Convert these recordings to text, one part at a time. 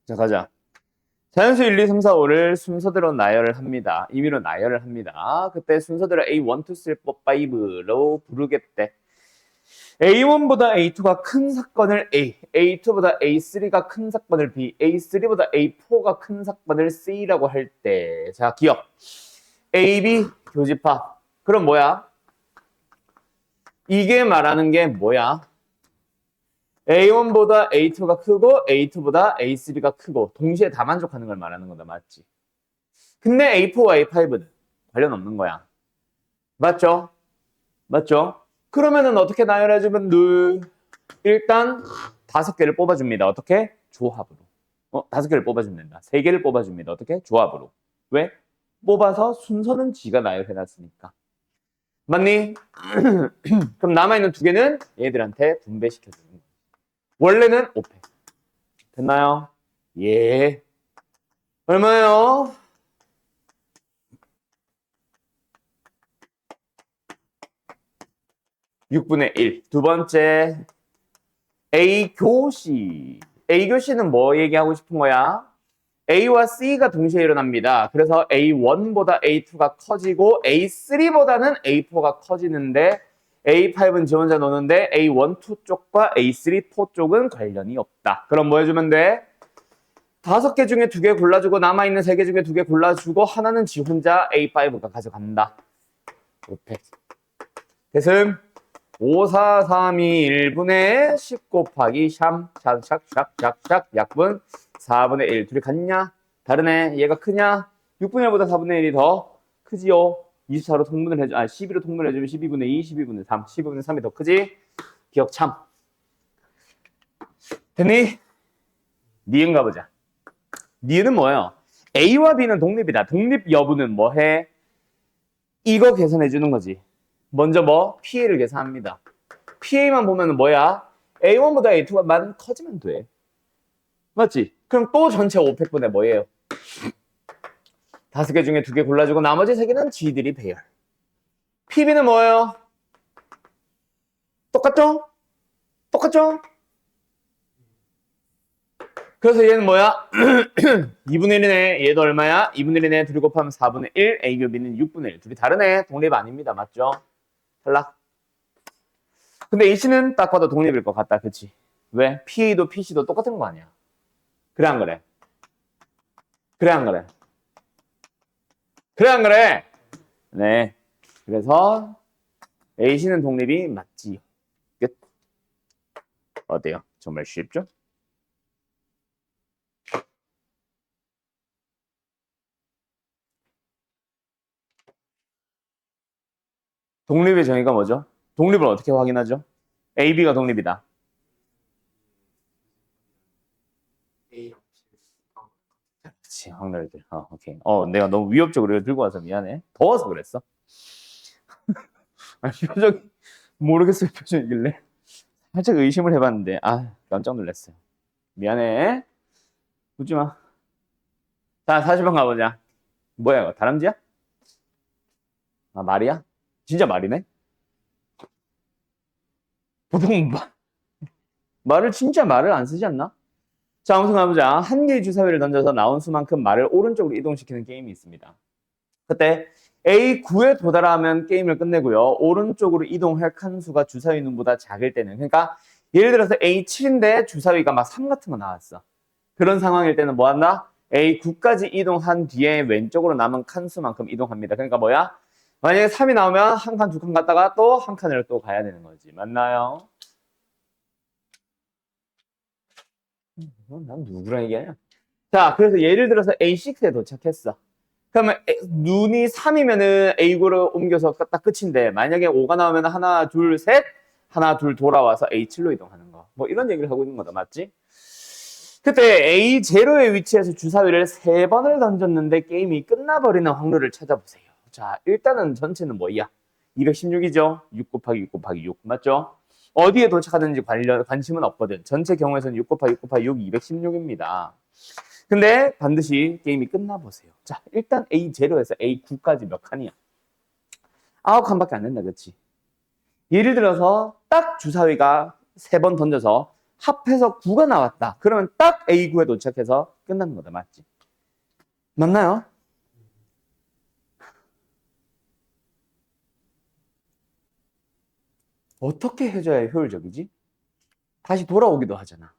자, 가자. 자연수 1, 2, 3, 4, 5를 순서대로 나열을 합니다. 임의로 나열을 합니다. 그때 순서대로 A1, 2, 3, 4, 5로 부르겠대. A1보다 A2가 큰 사건을 A, A2보다 A3가 큰 사건을 B, A3보다 A4가 큰 사건을 C라고 할 때, 자, 기억. A, B 교집합. 그럼 뭐야? 이게 말하는 게 뭐야? A1보다 A2가 크고 A2보다 A3가 크고 동시에 다 만족하는 걸 말하는 거다. 맞지? 근데 A4와 A5는 관련 없는 거야. 맞죠? 맞죠? 그러면은 어떻게 나열해주면 일단 5개를 뽑아줍니다. 어떻게? 조합으로. 5개를 뽑아주면 된다. 3개를 뽑아줍니다. 어떻게? 조합으로. 왜? 뽑아서 순서는 지가 나열해놨으니까. 맞니? 그럼 남아있는 2개는 얘들한테 분배시켜주는 거야. 원래는 5패. 됐나요? 예. 얼마요? (6분의 1) 두 번째 A교시. A교시는 뭐 얘기하고 싶은 거야? A와 C가 동시에 일어납니다. 그래서 A1보다 A2가 커지고 A3보다는 A4가 커지는데 A5은 지 혼자 노는데 A1, 2 쪽과 A3, 4 쪽은 관련이 없다. 그럼 뭐 해주면 돼? 5개 중에 2개 골라주고 남아있는 3개 중에 2개 골라주고 하나는 지 혼자 A5가 가져간다. 오케이. 대승 5, 4, 3, 2, 1분의 10 곱하기 샥샥샥샥샥 약분 4분의 1. 둘이 같냐? 다르네. 얘가 크냐? 6분의 1보다 4분의 1이 더 크지요. 24로 통분을 해줘. 12로 통분을 해주면 12분의 2, 12분의 3. 12분의 3이 더 크지? 기억 참. 됐니? 니은 가보자. 니은은 뭐예요? A와 B는 독립이다. 독립 여부는 뭐해? 이거 계산해 주는 거지. 먼저 뭐? PA를 계산합니다. PA만 보면 뭐야? A1보다 A2가 커지면 돼. 맞지? 그럼 또 전체 5팩분의 뭐예요? 5개 중에 2개 골라주고 나머지 3개는 G들이 배열. PB는 뭐예요? 똑같죠? 똑같죠? 그래서 얘는 뭐야? 2분의 1이네. 얘도 얼마야? 2분의 1이네. 둘이 곱하면 4분의 1. A 교 B는 6분의 1. 둘이 다르네. 독립 아닙니다. 맞죠? 탈락. 근데 H는 딱 봐도 독립일 것 같다. 그치? 왜? PA도 PC도 똑같은 거 아니야. 그래 안 그래? 그래 안 그래? 그래 안 그래? 네. 그래서 A씨는 독립이 맞지. 끝. 어때요? 정말 쉽죠? 독립의 정의가 뭐죠? 독립을 어떻게 확인하죠? A, B가 독립이다. 그렇지, 확률들. 오케이. 내가 너무 위협적으로 들고 와서 미안해. 더워서 그랬어. 표정이 모르겠어요. 표정이길래 살짝 의심을 해봤는데 깜짝 놀랐어요. 미안해. 웃지 마. 자, 40번 가보자. 뭐야 이거? 다람쥐야? 말이야? 진짜 말이네? 보통 말을 진짜 말을 안 쓰지 않나? 자, 아무튼 가보자. 한 개의 주사위를 던져서 나온 수만큼 말을 오른쪽으로 이동시키는 게임이 있습니다. 그때 A9에 도달하면 게임을 끝내고요. 오른쪽으로 이동할 칸수가 주사위 눈보다 작을 때는, 그러니까 예를 들어서 A7인데 주사위가 막 3 같은 거 나왔어. 그런 상황일 때는 뭐 한다? A9까지 이동한 뒤에 왼쪽으로 남은 칸수만큼 이동합니다. 그러니까 뭐야? 만약에 3이 나오면 한 칸, 2칸 갔다가 또 한 칸을 또 가야 되는 거지. 맞나요? 난 누구랑 얘기하냐? 자, 그래서 예를 들어서 A6에 도착했어. 그러면 눈이 3이면은 A9로 옮겨서 딱 끝인데, 만약에 5가 나오면 하나, 둘, 셋, 하나, 둘 돌아와서 A7로 이동하는 거. 뭐 이런 얘기를 하고 있는 거다. 맞지? 그때 A0의 위치에서 주사위를 3번을 던졌는데 게임이 끝나버리는 확률을 찾아보세요. 자, 일단은 전체는 뭐야? 216이죠? 6 곱하기 6 곱하기 6. 맞죠? 어디에 도착하는지 관심은 없거든. 전체 경우에서는 6 곱하기 6 곱하기 6, 216입니다. 근데 반드시 게임이 끝나보세요. 자, 일단 A0에서 A9까지 몇 칸이야? 9칸밖에 안 된다, 그치? 예를 들어서 딱 주사위가 3번 던져서 합해서 9가 나왔다. 그러면 딱 A9에 도착해서 끝나는 거다. 맞지? 맞나요? 어떻게 해줘야 효율적이지? 다시 돌아오기도 하잖아.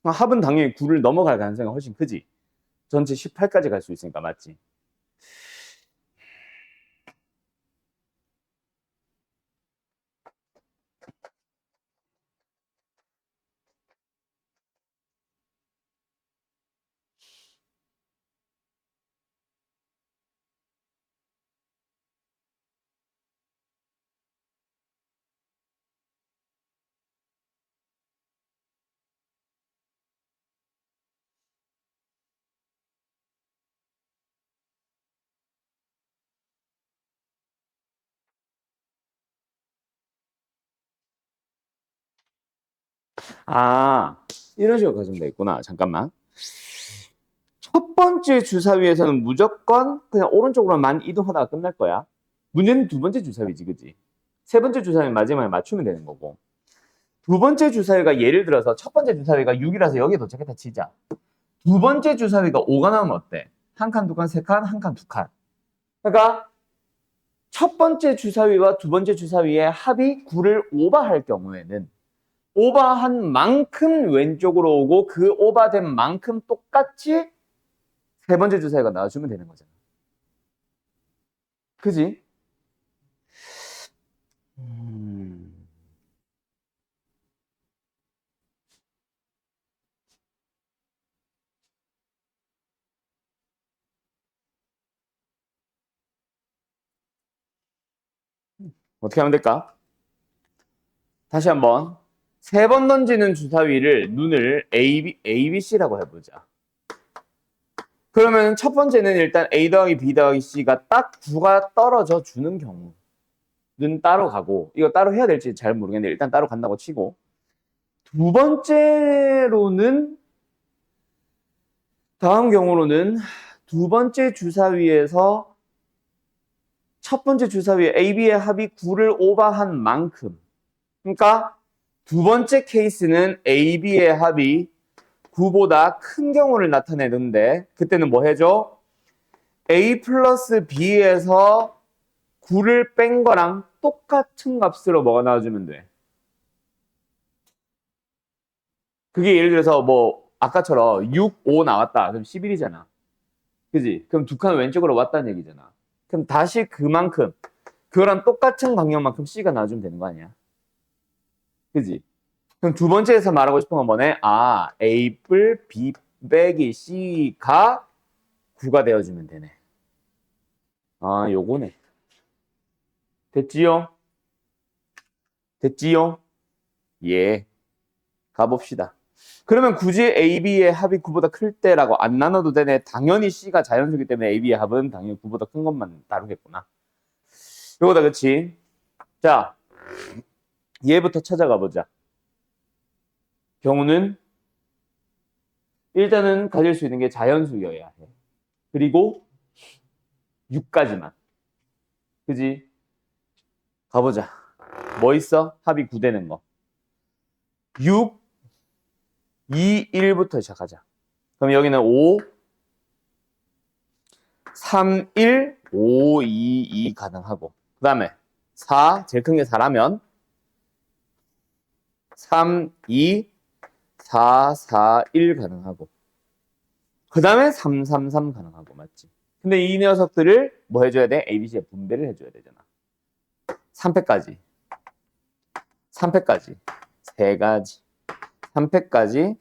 합은 당연히 9를 넘어갈 가능성이 훨씬 크지. 전체 18까지 갈 수 있으니까 맞지? 아, 이런 식으로 가지면 되겠구나. 잠깐만. 첫 번째 주사위에서는 무조건 그냥 오른쪽으로만 이동하다가 끝날 거야. 문제는 두 번째 주사위지, 그지? 세 번째 주사위 마지막에 맞추면 되는 거고. 두 번째 주사위가 예를 들어서 첫 번째 주사위가 6이라서 여기에 도착했다 치자. 두 번째 주사위가 5가 나오면 어때? 한 칸, 두 칸, 세 칸, 한 칸, 두 칸. 그러니까 첫 번째 주사위와 두 번째 주사위의 합이 9를 오버할 경우에는 오버한 만큼 왼쪽으로 오고 그 오버된 만큼 똑같이 세 번째 주사위가 나와주면 되는 거잖아. 그지? 어떻게 하면 될까? 다시 한번. 세 번 던지는 주사위를 눈을 A, B, C라고 해보자. 그러면 첫 번째는 일단 A 더하기 B 더하기 C가 딱 9가 떨어져 주는 경우는 따로 가고, 이거 따로 해야 될지 잘 모르겠는데 일단 따로 간다고 치고, 두 번째로는 다음 경우로는 두 번째 주사위에서 첫 번째 주사위에 A, B의 합이 9를 오버한 만큼, 그러니까 두 번째 케이스는 A, B의 합이 9보다 큰 경우를 나타내는데 그때는 뭐 해줘? A 플러스 B에서 9를 뺀 거랑 똑같은 값으로 뭐가 나와주면 돼? 그게 예를 들어서 뭐 아까처럼 6, 5 나왔다. 그럼 11이잖아. 그지? 그럼 두 칸 왼쪽으로 왔다는 얘기잖아. 그럼 다시 그만큼 그거랑 똑같은 방향만큼 C가 나와주면 되는 거 아니야? 그지? 그럼 두 번째에서 말하고 싶은 건 뭐네? 아, A 뿔 B 빼기 C가 9가 되어주면 되네. 아, 요거네. 됐지요? 됐지요? 예. 가봅시다. 그러면 굳이 A, B의 합이 9보다 클 때라고 안 나눠도 되네. 당연히 C가 자연수기 때문에 A, B의 합은 당연히 9보다 큰 것만 다루겠구나. 요거다, 그치? 자, 얘부터 찾아가 보자. 경우는 일단은 가질 수 있는 게 자연수여야 해. 그리고 6까지만. 그지? 가보자. 뭐 있어? 합이 9 되는 거. 6, 2, 1부터 시작하자. 그럼 여기는 5, 3, 1, 5, 2, 2 가능하고. 그 다음에 4, 제일 큰 게 4라면 3, 2, 4, 4, 1 가능하고. 그 다음에 3, 3, 3 가능하고. 맞지? 근데 이 녀석들을 뭐 해줘야 돼? ABC에 분배를 해줘야 되잖아. 3패까지. 3패까지. 3가지. 3패까지.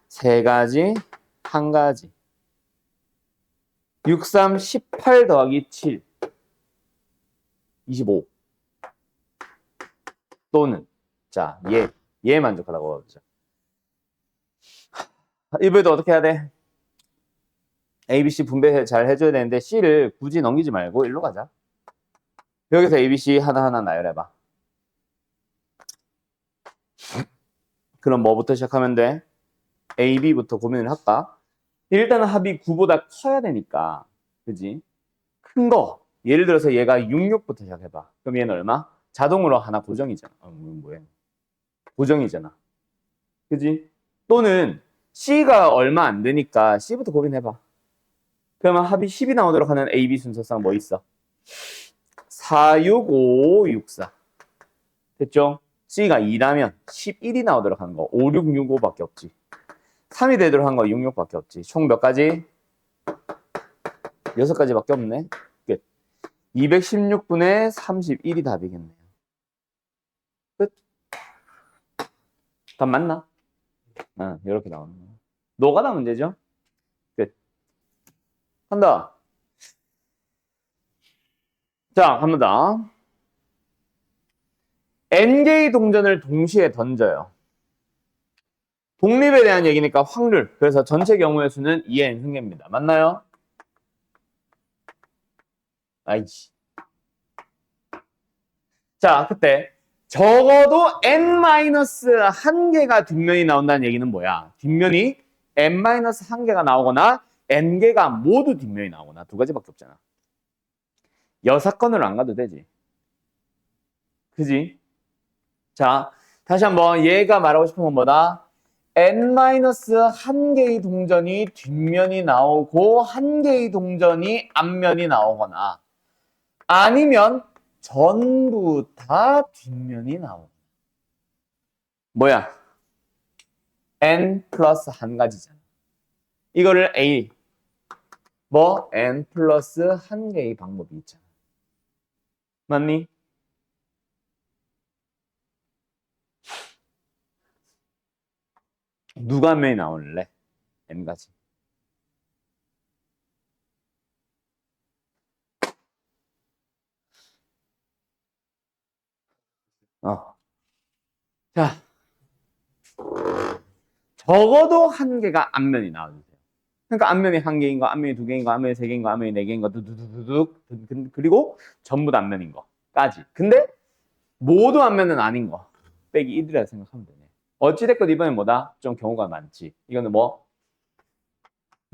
3가지. 1가지. 6, 3, 18 더하기 7. 25. 또는, 자, 얘 만족하라고 하자. 이번에도 어떻게 해야 돼? A, B, C 분배 잘 해줘야 되는데 C를 굳이 넘기지 말고 일로 가자. 여기서 A, B, C 하나하나 나열해봐. 그럼 뭐부터 시작하면 돼? A, B부터 고민을 할까? 일단은 합이 9보다 커야 되니까. 그지? 큰 거. 예를 들어서 얘가 66부터 시작해봐. 그럼 얘는 얼마? 자동으로 하나 고정이잖아. 뭐야? 고정이잖아. 그지? 또는 C가 얼마 안 되니까 C부터 고민해봐. 그러면 합이 10이 나오도록 하는 A, B 순서상 뭐 있어? 4, 6, 5, 6, 4. 됐죠? C가 2라면 11이 나오도록 하는 거 5, 6, 6, 5밖에 없지. 3이 되도록 한 거 6, 6밖에 없지. 총 몇 가지? 6가지밖에 없네. 끝. 216분의 31이 답이겠네요. 끝. 답 맞나? 이렇게 나오는 거. 노가다 문제죠? 끝. 한다. 자, 한 번 더. N개의 동전을 동시에 던져요. 독립에 대한 얘기니까 확률. 그래서 전체 경우의 수는 2의 N승계입니다. 맞나요? 아이씨. 자, 그때 적어도 N-1개가 뒷면이 나온다는 얘기는 뭐야? 뒷면이 N-1개가 나오거나 N개가 모두 뒷면이 나오거나 두 가지밖에 없잖아. 6건으로 안 가도 되지. 그지? 자, 다시 한번 얘가 말하고 싶은 건 뭐다? N-1개의 동전이 뒷면이 나오고 1개의 동전이 앞면이 나오거나 아니면 전부 다 뒷면이 나오고. 뭐야? N 플러스 한 가지잖아. 이거를 A, 뭐 N 플러스 한 개의 방법이 있잖아. 맞니? 누가 앞면이 나올래? N 가지. 자, 적어도 1개가 앞면이 나와주세요. 그러니까 앞면이 1개인 거, 앞면이 2개인 거, 앞면이 3개인 거, 앞면이 4개인 거, 두두두둑, 그리고 전부 다 앞면인 거까지. 근데 모두 앞면은 아닌 거. 빼기 1이라 생각하면 되네. 어찌됐건 이번엔 뭐다? 좀 경우가 많지. 이거는 뭐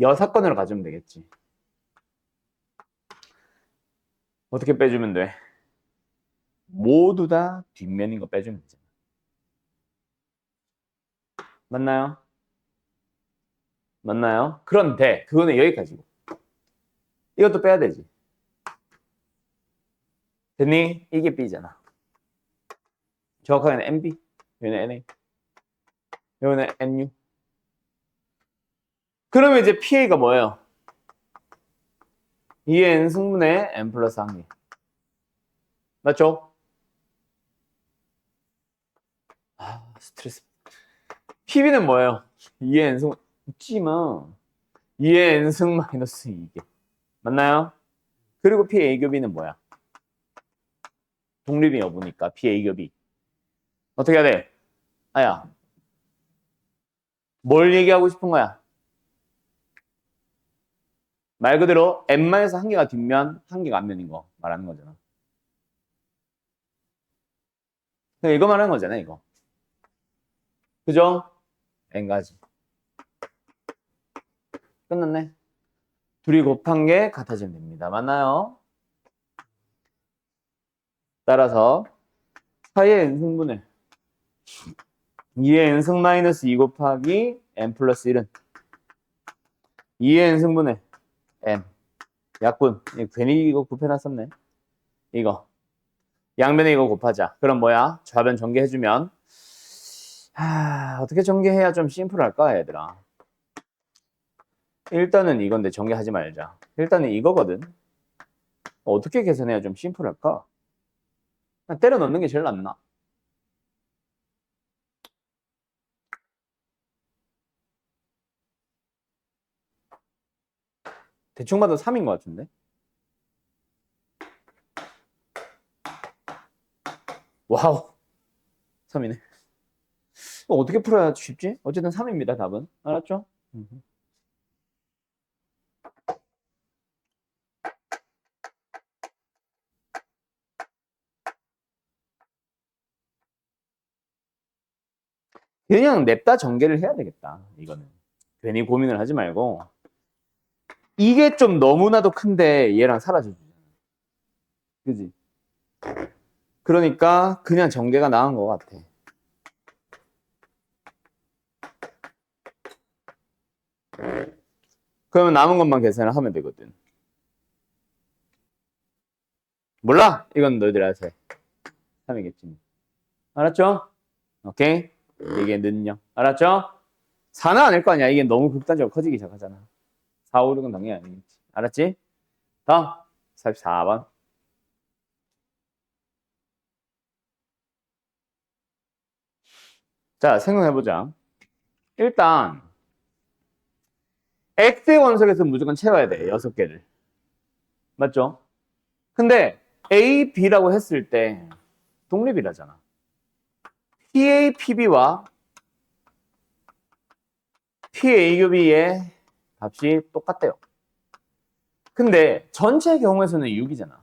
6건으로 가주면 되겠지. 어떻게 빼주면 돼? 모두 다 뒷면인 거 빼주면 되잖아. 맞나요? 맞나요? 그런데 그거는 여기까지고. 이것도 빼야 되지. 됐니? 이게 B잖아. 정확하게는 NB, 여기는 NA, 여기는 NU. 그러면 이제 PA가 뭐예요? 2의 N승분의 N 플러스 1개. 맞죠? 스트레스. PB는 뭐예요? 2의 N승, 웃지마. 2의 N승 마이너스 2개. 맞나요? 그리고 PA 겹이는 뭐야? 독립이 여부니까 PA 겹이. 어떻게 해야 돼? 아야. 뭘 얘기하고 싶은 거야? 말 그대로 N만에서 1개가 뒷면, 1개가 앞면인 거 말하는 거잖아. 이거 말하는 거잖아, 이거. 그죠? N가지. 끝났네. 둘이 곱한 게 같아지면 됩니다. 맞나요? 따라서 4의 N승분의 2의 N승 마이너스 2 곱하기 N 플러스 1은 2의 N승분의 N. 약분. 괜히 이거 곱해놨었네. 이거. 양변에 이거 곱하자. 그럼 뭐야? 좌변 전개해주면 어떻게 전개해야 좀 심플할까, 얘들아? 일단은 이건데 전개하지 말자. 일단은 이거거든. 어떻게 계산해야 좀 심플할까? 그냥 때려 넣는 게 제일 낫나? 대충 봐도 3인 것 같은데? 와우. 3이네. 어떻게 풀어야 쉽지? 어쨌든 3입니다, 답은. 알았죠? 그냥 냅다 전개를 해야 되겠다, 이거는. 괜히 고민을 하지 말고. 이게 좀 너무나도 큰데 얘랑 사라져주잖아. 그지? 그러니까 그냥 전개가 나은 것 같아. 그러면 남은 것만 계산을 하면 되거든. 몰라? 이건 너희들이 알아서 해. 3이겠지. 알았죠? 오케이? 이게 는요. 알았죠? 4는 아닐 거 아니야. 이게 너무 극단적으로 커지기 시작하잖아. 4, 5, 6은 당연히 아니겠지. 알았지? 다음 44번. 자, 생각해보자. 일단 X의 원석에서 무조건 채워야 돼. 6개를. 맞죠? 근데 A, B라고 했을 때 독립이라잖아. PA, PB와 PA 교비의 값이 똑같대요. 근데 전체 경우에서는 6이잖아.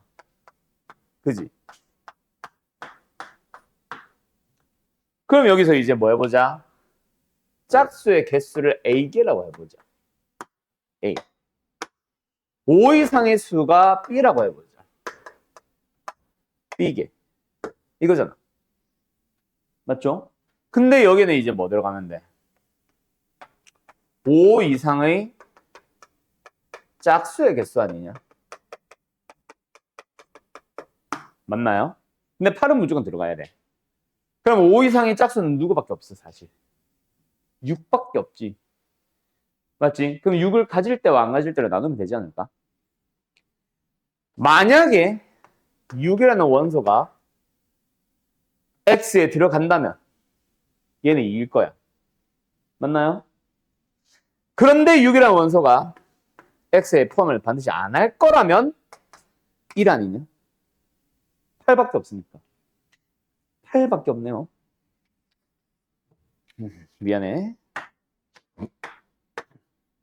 그지? 그럼 여기서 이제 뭐 해보자? 짝수의 개수를 A개라고 해보자. A. 5 이상의 수가 B라고 해보자. B개. 이거잖아. 맞죠? 근데 여기는 이제 뭐 들어가면 돼? 5 이상의 짝수의 개수 아니냐? 맞나요? 근데 8은 무조건 들어가야 돼. 그럼 5 이상의 짝수는 누구밖에 없어, 사실. 6밖에 없지. 맞지? 그럼 6을 가질 때와 안 가질 때로 나누면 되지 않을까? 만약에 6이라는 원소가 X에 들어간다면 얘는 2일 거야. 맞나요? 그런데 6이라는 원소가 X에 포함을 반드시 안 할 거라면 1 아니냐? 8밖에 없으니까. 8밖에 없네요. 미안해.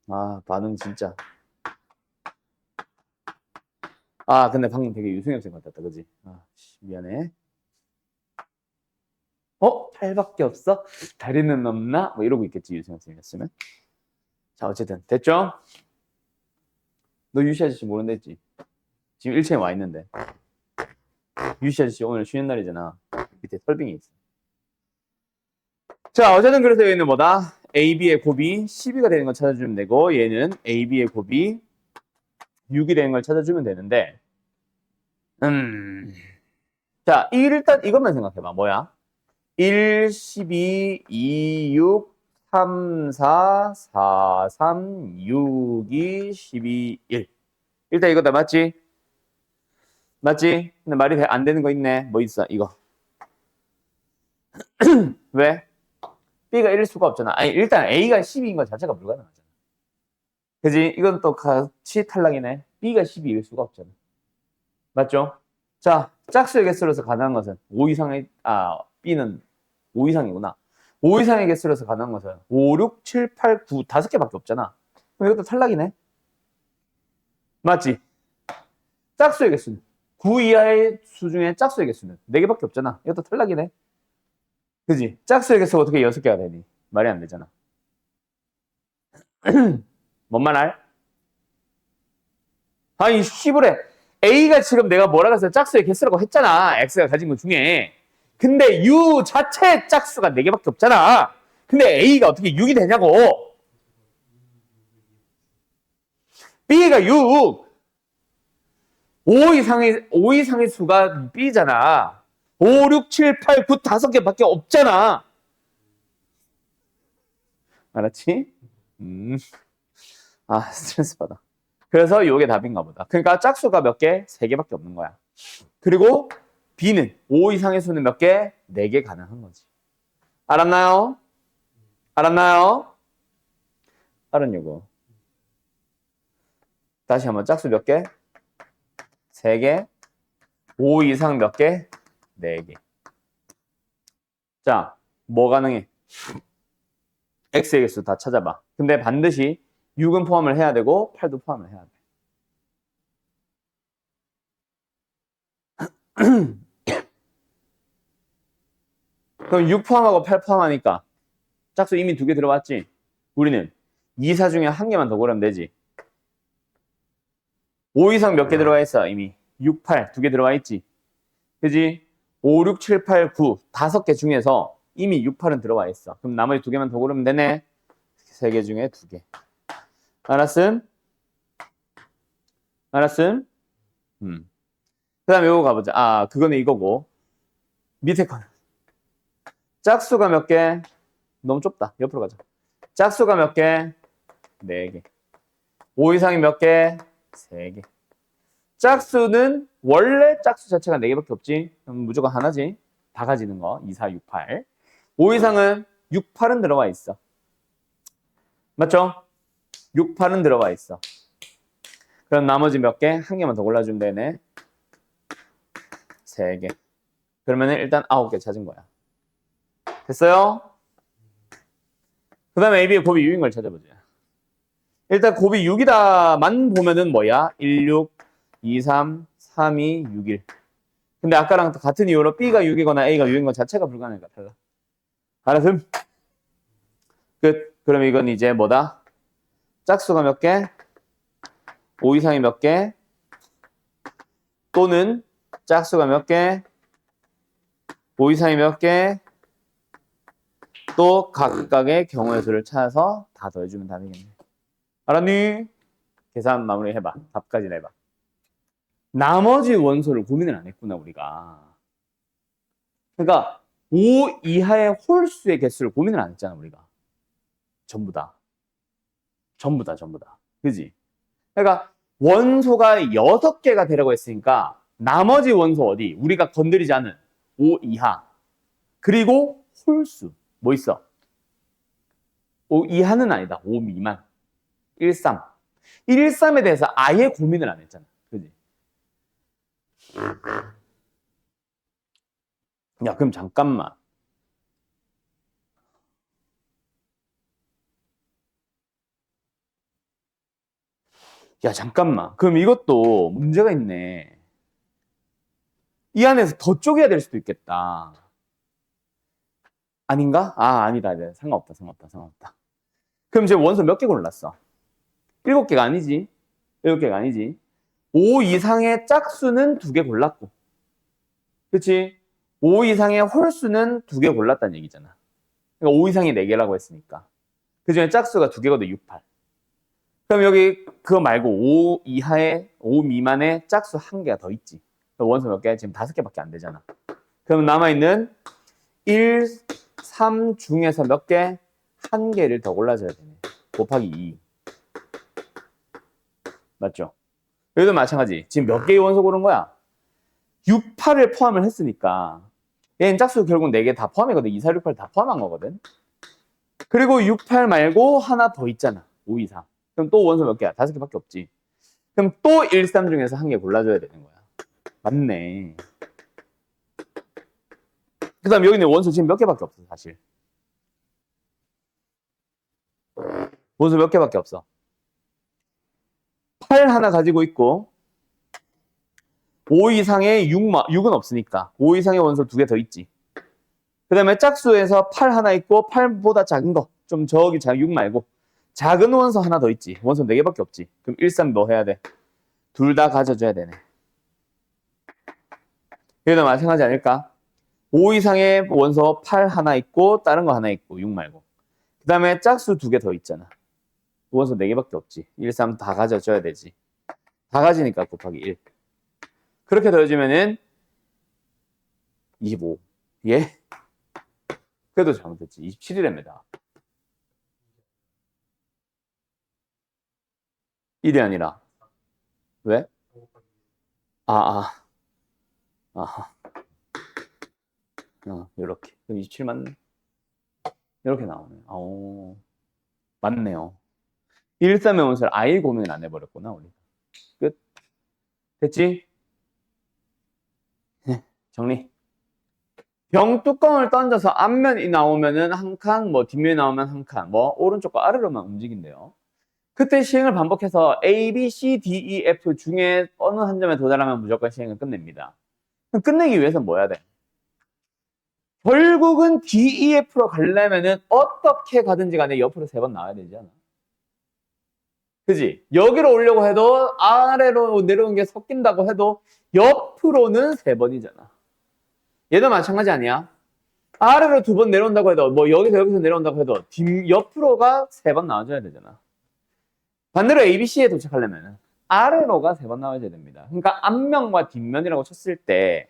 아, 반응 진짜. 아, 근데 방금 되게 유승엽 쌤 같았다, 그지? 아, 미안해. 8밖에 없어? 다리는 없나? 뭐 이러고 있겠지, 유승엽 쌤이었으면. 자, 어쨌든 됐죠? 너 유시 아저씨 모른다 했지? 지금 1층에 와 있는데. 유시 아저씨 오늘 쉬는 날이잖아. 밑에 설빙이 있어. 자, 어쨌든 그래서 여기는 뭐다? AB의 곱이 12가 되는 걸 찾아주면 되고, 얘는 AB의 곱이 6이 되는 걸 찾아주면 되는데, 자, 일단 이것만 생각해봐. 뭐야? 1, 12, 2, 6, 3, 4, 4, 3, 6, 2, 12, 1. 일단 이거 다 맞지? 맞지? 근데 말이 안 되는 거 있네. 뭐 있어? 이거. 왜? B가 1일 수가 없잖아. 아니, 일단 A가 12인 것 자체가 불가능하잖아. 그지? 이건 또 같이 탈락이네. B가 12일 수가 없잖아. 맞죠? 자, 짝수의 개수로서 가능한 것은 5 이상의, B는 5 이상이구나. 5 이상의 개수로서 가능한 것은 5, 6, 7, 8, 9, 5개밖에 없잖아. 그럼 이것도 탈락이네. 맞지? 짝수의 개수는 9 이하의 수 중에 짝수의 개수는 4개밖에 없잖아. 이것도 탈락이네. 그지? 짝수의 개수가 어떻게 6개가 되니? 말이 안 되잖아. 뭔 말 알? 아니, 씨부래. A가 지금 내가 뭐라고 해서 짝수의 개수라고 했잖아. X가 가진 것 중에. 근데 U 자체 짝수가 4개밖에 없잖아. 근데 A가 어떻게 6이 되냐고. B가 6. 5 이상의 수가 B잖아. 5, 6, 7, 8, 9, 5개밖에 없잖아. 알았지? 스트레스 받아. 그래서 이게 답인가 보다. 그러니까 짝수가 몇 개? 3개밖에 없는 거야. 그리고 B는 5 이상의 수는 몇 개? 4개 가능한 거지. 알았나요? 알았나요? 알았냐고. 다시 한번 짝수 몇 개? 3개. 5 이상 몇 개? 4개. 자, 뭐 가능해? X의 개수 다 찾아봐. 근데 반드시 6은 포함을 해야 되고 8도 포함을 해야 돼. 그럼 6 포함하고 8 포함하니까 짝수 이미 2개 들어왔지? 우리는 2, 4 중에 한 개만 더 고르면 되지. 5 이상 몇 개 들어와 있어? 이미 6, 8 2개 들어와 있지. 그지? 5, 6, 7, 8, 9 5개 중에서 이미 6, 8은 들어와 있어. 그럼 나머지 2개만 더 고르면 되네. 3개 중에 2개. 알았음? 알았음? 그 다음에 이거 가보자. 아, 그거는 이거고. 밑에 거. 짝수가 몇 개? 너무 좁다. 옆으로 가자. 짝수가 몇 개? 4개. 5 이상이 몇 개? 3개. 짝수는 원래 짝수 자체가 4개밖에 없지. 그럼 무조건 하나지. 다 가지는 거. 2, 4, 6, 8. 5 이상은 6, 8은 들어가 있어. 맞죠? 6, 8은 들어가 있어. 그럼 나머지 몇 개? 한 개만 더 골라주면 되네. 3개. 그러면 일단 9개 찾은 거야. 됐어요? 그 다음에 AB의 곱이 6인 걸 찾아보자. 일단 곱이 6이다만 보면은 뭐야? 1, 6, 2, 3, 3, 2, 6, 1. 근데 아까랑 같은 이유로 B가 6이거나 A가 6인 것 자체가 불가능하니까 달라. 알았음? 끝. 그럼 이건 이제 뭐다? 짝수가 몇 개? 5 이상이 몇 개? 또는 짝수가 몇 개? 5 이상이 몇 개? 또 각각의 경우의 수를 찾아서 다 더해주면 다 되겠네. 알았니? 계산 마무리 해봐. 답까지 내봐. 나머지 원소를 고민을 안 했구나, 우리가. 그러니까 5 이하의 홀수의 개수를 고민을 안 했잖아, 우리가. 전부 다. 그지? 그러니까 원소가 6개가 되라고 했으니까 나머지 원소 어디? 우리가 건드리지 않은 5 이하. 그리고 홀수. 뭐 있어? 5 이하는 아니다. 5 미만. 1, 3. 1, 3에 대해서 아예 고민을 안 했잖아. 그지? 야, 그럼 잠깐만. 야, 잠깐만. 그럼 이것도 문제가 있네. 이 안에서 더 쪼개야 될 수도 있겠다. 아닌가? 아, 아니다. 상관없다. 그럼 이제 원소 몇 개 골랐어? 7개가 아니지. 7개가 아니지. 5 이상의 짝수는 2개 골랐고. 그치? 5 이상의 홀수는 2개 골랐다는 얘기잖아. 그러니까 5 이상이 4개라고 했으니까. 그 중에 짝수가 2개거든, 6, 8. 그럼 여기 그거 말고 5 이하의, 5 미만의 짝수 1개가 더 있지. 원소 몇 개? 지금 5개밖에 안 되잖아. 그럼 남아있는 1, 3 중에서 몇 개? 1개를 더 골라줘야 되네. 곱하기 2. 맞죠? 여기도 마찬가지. 지금 몇 개의 원소 고른 거야? 6, 8을 포함을 했으니까 얘는 짝수 결국 4개 다 포함이거든. 2, 4, 6, 8 다 포함한 거거든. 그리고 6, 8 말고 하나 더 있잖아. 5, 2, 3. 그럼 또 원소 몇 개야? 5개밖에 없지. 그럼 또 1, 3 중에서 1개 골라줘야 되는 거야. 맞네. 그 다음 여기는 원소 지금 몇 개밖에 없어, 사실. 원소 몇 개밖에 없어. 8 하나 가지고 있고 5 이상의 6은 없으니까 5 이상의 원소 2개 더 있지. 그 다음에 짝수에서 8 하나 있고 8보다 작은 거, 좀 저기 6 말고 작은 원소 하나 더 있지. 원소 4개밖에 없지. 그럼 1, 3 뭐 해야 돼? 둘 다 가져줘야 되네. 여기도 마찬가지 아닐까? 5 이상의 원소 8 하나 있고 다른 거 하나 있고 6 말고. 그 다음에 짝수 2개 더 있잖아. 원소 4개밖에 없지. 1, 3 다 가져줘야 되지. 다 가지니까 곱하기 1. 그렇게 더해주면은 25. 예? 그래도 잘못했지. 27이랍니다. 1이 아니라. 왜? 요렇게. 27만, 이렇게 나오네. 맞네요. 1, 3의 원소를 아예 고민 안 해버렸구나, 우리. 끝. 됐지? 네, 정리. 병 뚜껑을 던져서 앞면이 나오면은 한 칸, 뭐 뒷면이 나오면 한 칸, 뭐 오른쪽과 아래로만 움직인대요. 그때 시행을 반복해서 A, B, C, D, E, F 중에 어느 한 점에 도달하면 무조건 시행을 끝냅니다. 그럼 끝내기 위해서는 뭐 해야 돼? 결국은 D, E, F로 가려면은 어떻게 가든지 간에 옆으로 3번 나와야 되지 않아? 그지? 여기로 오려고 해도 아래로 내려오는 게 섞인다고 해도 옆으로는 3번이잖아. 얘도 마찬가지 아니야? 아래로 2번 내려온다고 해도 뭐 여기서 내려온다고 해도 옆으로가 3번 나와줘야 되잖아. 반대로 ABC에 도착하려면 아래로가 3번 나와야 됩니다. 그러니까 앞면과 뒷면이라고 쳤을 때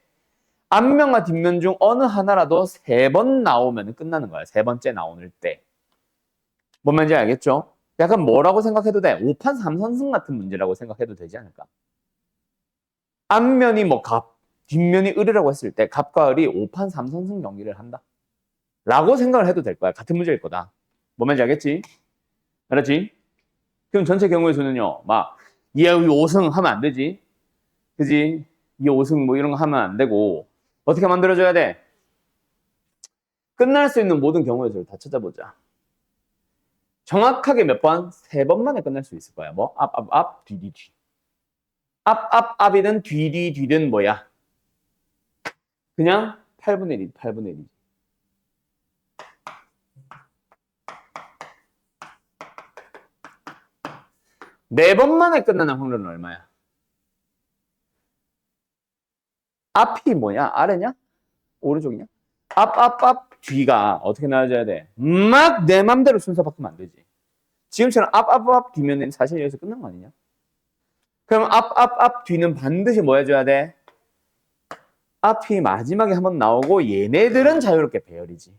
앞면과 뒷면 중 어느 하나라도 3번 나오면 끝나는 거야. 3번째 나오는 때. 뭔 말인지 알겠죠? 약간 뭐라고 생각해도 돼? 5판 3선승 같은 문제라고 생각해도 되지 않을까? 앞면이 뭐 갑, 뒷면이 을이라고 했을 때 갑과 을이 5판 3선승 경기를 한다. 라고 생각을 해도 될 거야. 같은 문제일 거다. 뭔 말인지 알겠지? 알았지? 그럼 전체 경우의 수는요. 막 얘 5승 하면 안 되지. 그지? 이 5승 뭐 이런 거 하면 안 되고 어떻게 만들어줘야 돼? 끝날 수 있는 모든 경우의 수를 다 찾아보자. 정확하게 몇 번? 3번 만에 끝날 수 있을 거야. 뭐? 앞, 뒤. 앞이든 뒤든 뭐야? 그냥 8분의 1, 8분의 1. 네 번 만에 끝나는 확률은 얼마야? 앞이 뭐냐? 아래냐? 오른쪽이냐? 앞, 뒤가 어떻게 나와줘야 돼? 막 내 맘대로 순서 바꾸면 안 되지. 지금처럼 앞, 뒤면 사실 여기서 끝난 거 아니냐? 그럼 앞, 뒤는 반드시 뭐 해줘야 돼? 앞이 마지막에 한번 나오고 얘네들은 자유롭게 배열이지.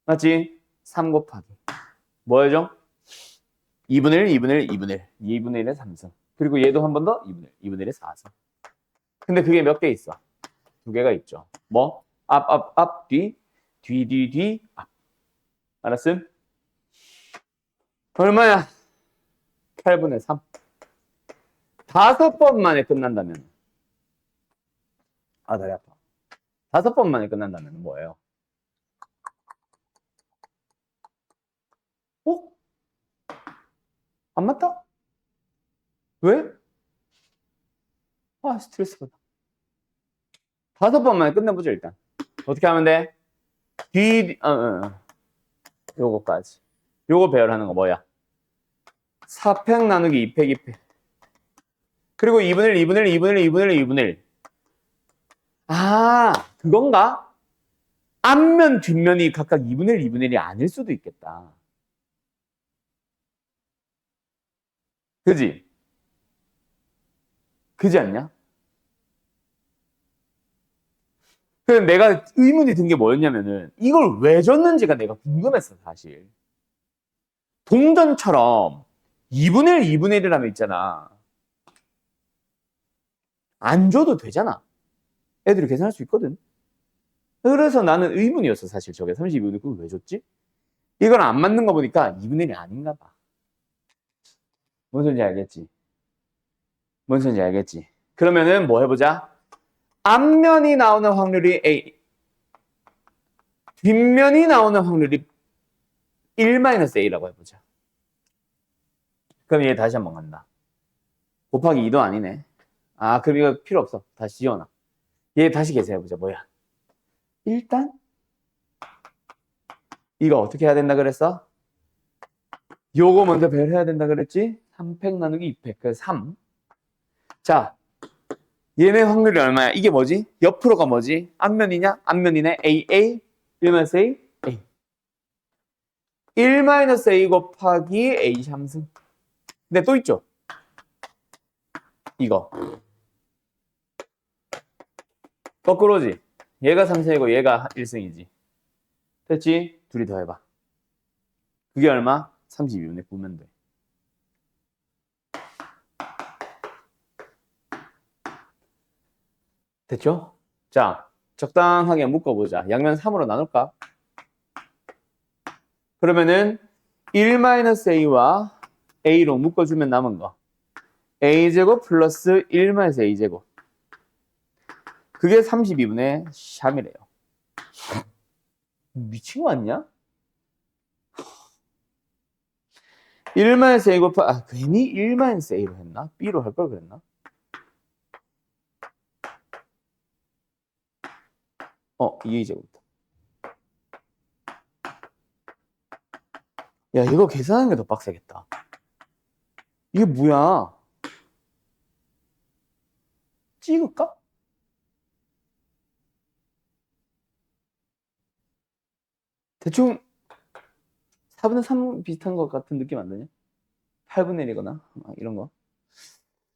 맞지? 3 곱하기. 뭐 해줘? 2분의 1, 2분의 1, 2분의 1. 2분의 1의 3승. 그리고 얘도 한 번 더 2분의 1, 2분의 1의 4승. 근데 그게 몇 개 있어? 2개가 있죠. 뭐? 앞, 뒤, 앞. 알았음? 얼마야? 8분의 3. 5번 만에 끝난다면. 아, 다리 아파. 5번 만에 끝난다면 뭐예요? 어? 안 맞다? 왜? 아, 스트레스 받아. 5번 만에 끝내보자, 일단. 어떻게 하면 돼? 요거까지. 요거 배열하는 거 뭐야? 4팩 나누기 2팩, 2팩. 그리고 2분의 1, 2분의 1, 2분의 1, 2분의 1, 2분의 1. 아, 그건가? 앞면, 뒷면이 각각 2분의 1, 2분의 1이 아닐 수도 있겠다. 그지? 그지 않냐? 그래서 내가 의문이 든 게 뭐였냐면은 이걸 왜 줬는지가 내가 궁금했어, 사실. 동전처럼 2분의 1, 2분의 1이라면 있잖아. 안 줘도 되잖아. 애들이 계산할 수 있거든. 그래서 나는 의문이었어, 사실. 저게 32분의 그걸 왜 줬지? 이건 안 맞는 거 보니까 2분의 1이 아닌가 봐. 뭔 소리인지 알겠지? 뭔 소리인지 알겠지? 그러면은 뭐 해보자. 앞면이 나오는 확률이 A, 뒷면이 나오는 확률이 1-A라고 해보자. 그럼 얘 다시 한번 간다. 곱하기 2도 아니네. 아, 그럼 이거 필요 없어. 다시 지워놔. 얘 다시 계산해보자. 뭐야? 일단 이거 어떻게 해야 된다 그랬어? 요거 먼저 배열해야 된다 그랬지? 3팩 나누기 2팩. 그래서 3. 자, 얘네 확률이 얼마야? 이게 뭐지? 옆으로가 뭐지? 앞면이냐? 앞면이네. AA 1-A A. 1-A 곱하기 A 3승. 근데 또 있죠? 이거. 거꾸로지? 얘가 3승이고 얘가 1승이지. 됐지? 둘이 더 해봐. 그게 얼마? 32분의 9면 돼. 됐죠? 자, 적당하게 묶어보자. 양면 3으로 나눌까? 그러면은 1-A와 A로 묶어주면 남은 거. A제곱 플러스 1-A제곱. 그게 32분의 3이래요. 미친 거 아니야? 1-A 곱하, 괜히 1-A로 했나? B로 할 걸 그랬나? A제곱부터. 야, 이거 계산하는 게 더 빡세겠다. 이게 뭐야? 찍을까? 대충 4분의 3 비슷한 것 같은 느낌 안 드냐? 8분의 1이거나 이런 거.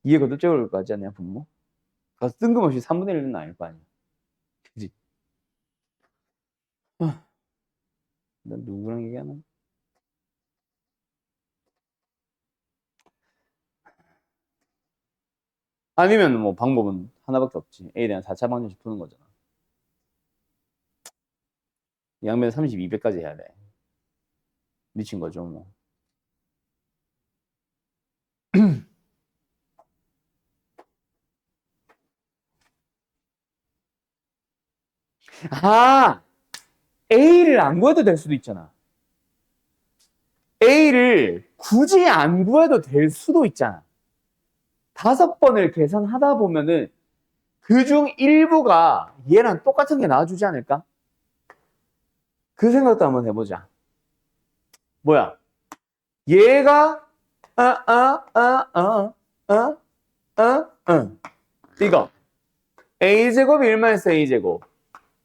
이해가 더 적을 거 같지 않냐, 분모? 가서 뜬금없이 3분의 1은 아닐 거 아니야. 그지? 난 누구랑 얘기하나? 아니면 뭐 방법은 하나밖에 없지. A에 대한 4차 방정식 푸는 거잖아. 양변 32배까지 해야 돼. 미친 거죠, 뭐. 아! A를 안 구해도 될 수도 있잖아. A를 굳이 안 구해도 될 수도 있잖아. 5번을 계산하다 보면은 그중 일부가 얘랑 똑같은 게 나와주지 않을까? 그 생각도 한번 해보자. 뭐야? 얘가 이거 a제곱 1-a제곱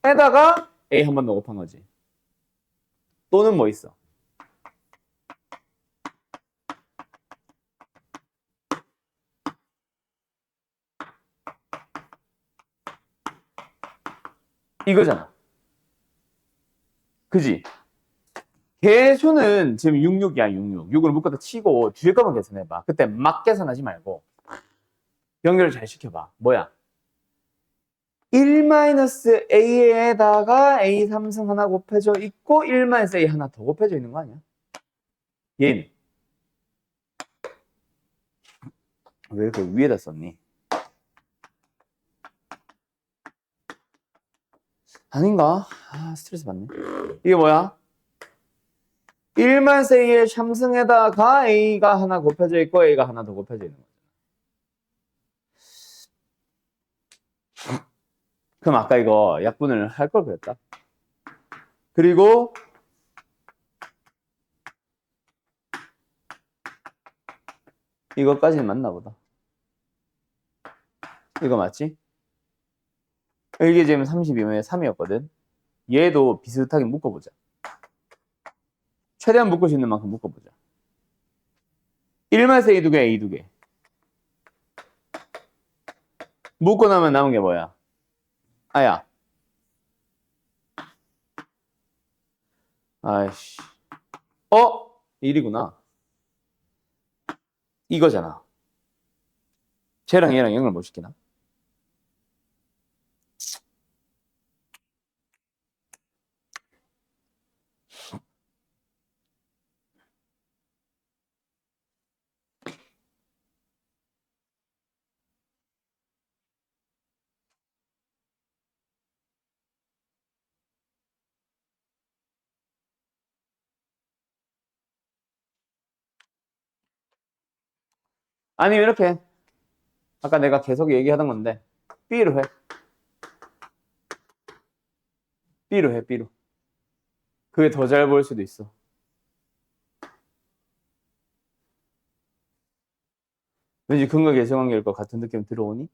에다가 a 한 번 더 곱한 거지. 또는 뭐 있어? 이거잖아. 그지? 개수는 지금 66이야, 66. 6을 묶어다 치고 뒤에 거만 계산해봐. 그때 막 계산하지 말고 연결을 잘 시켜봐. 뭐야? 1-a에다가 a 3승 하나 곱해져 있고 1-a 하나 더 곱해져 있는 거 아니야? 얘는 왜 이렇게 위에다 썼니? 아닌가? 아, 스트레스 받네. 이게 뭐야? 1-a의 3승에다가 a가 하나 곱해져 있고 a가 하나 더 곱해져 있는 거야. 그럼 아까 이거 약분을 할 걸 그랬다. 그리고 이거까지는 맞나 보다. 이거 맞지? 이게 지금 32분의 3이었거든. 얘도 비슷하게 묶어보자. 최대한 묶을 수 있는 만큼 묶어보자. 1-a 2개, a 2개. 묶고 나면 남은 게 뭐야? 아야. 아이씨. 1이구나. 이거잖아. 쟤랑 얘랑 영을 못 시키나? 아니면 이렇게. 아까 내가 계속 얘기하던 건데 B로 해. B로 해, B로. 그게 더 잘 보일 수도 있어. 왠지 근거 계승관계일 것 같은 느낌 들어오니?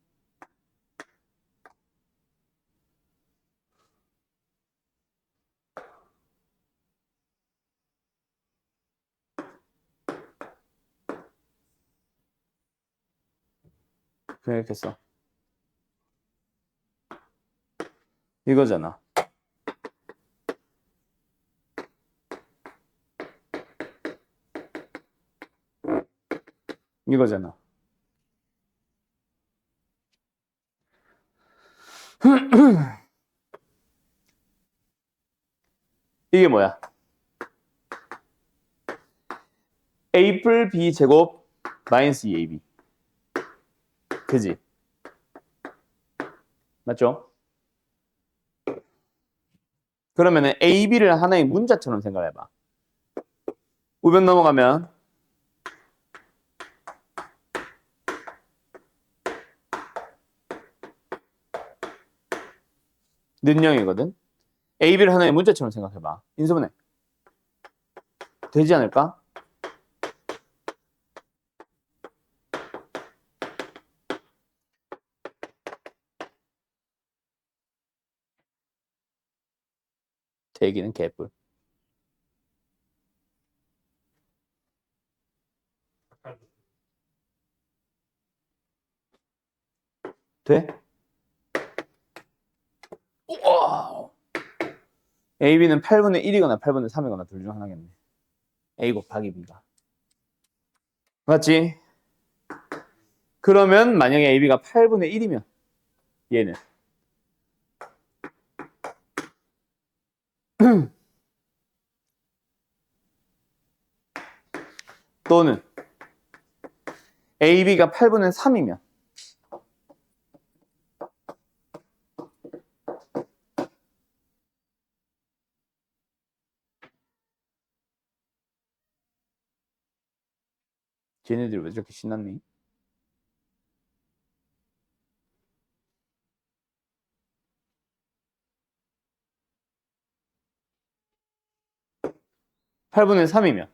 그냥 이렇게 써. 이거잖아. 이거잖아. 이게 뭐야? A 풀 B 제곱 마이너스 2AB. 그지? 맞죠? 그러면은 AB를 하나의 문자처럼 생각해봐. 우변 넘어가면 는영이거든. AB를 하나의 문자처럼 생각해봐. 인수분해. 되지 않을까? 대기는 개뿔. 돼? 우와. AB는 8분의 1이거나 8분의 3이거나 둘 중 하나겠네. A 곱하기 B가. 맞지? 그러면 만약에 AB가 8분의 1이면 얘는 또는 AB가 8분의 3이면 쟤네들이 왜 저렇게 신났니? (8분의 3이면)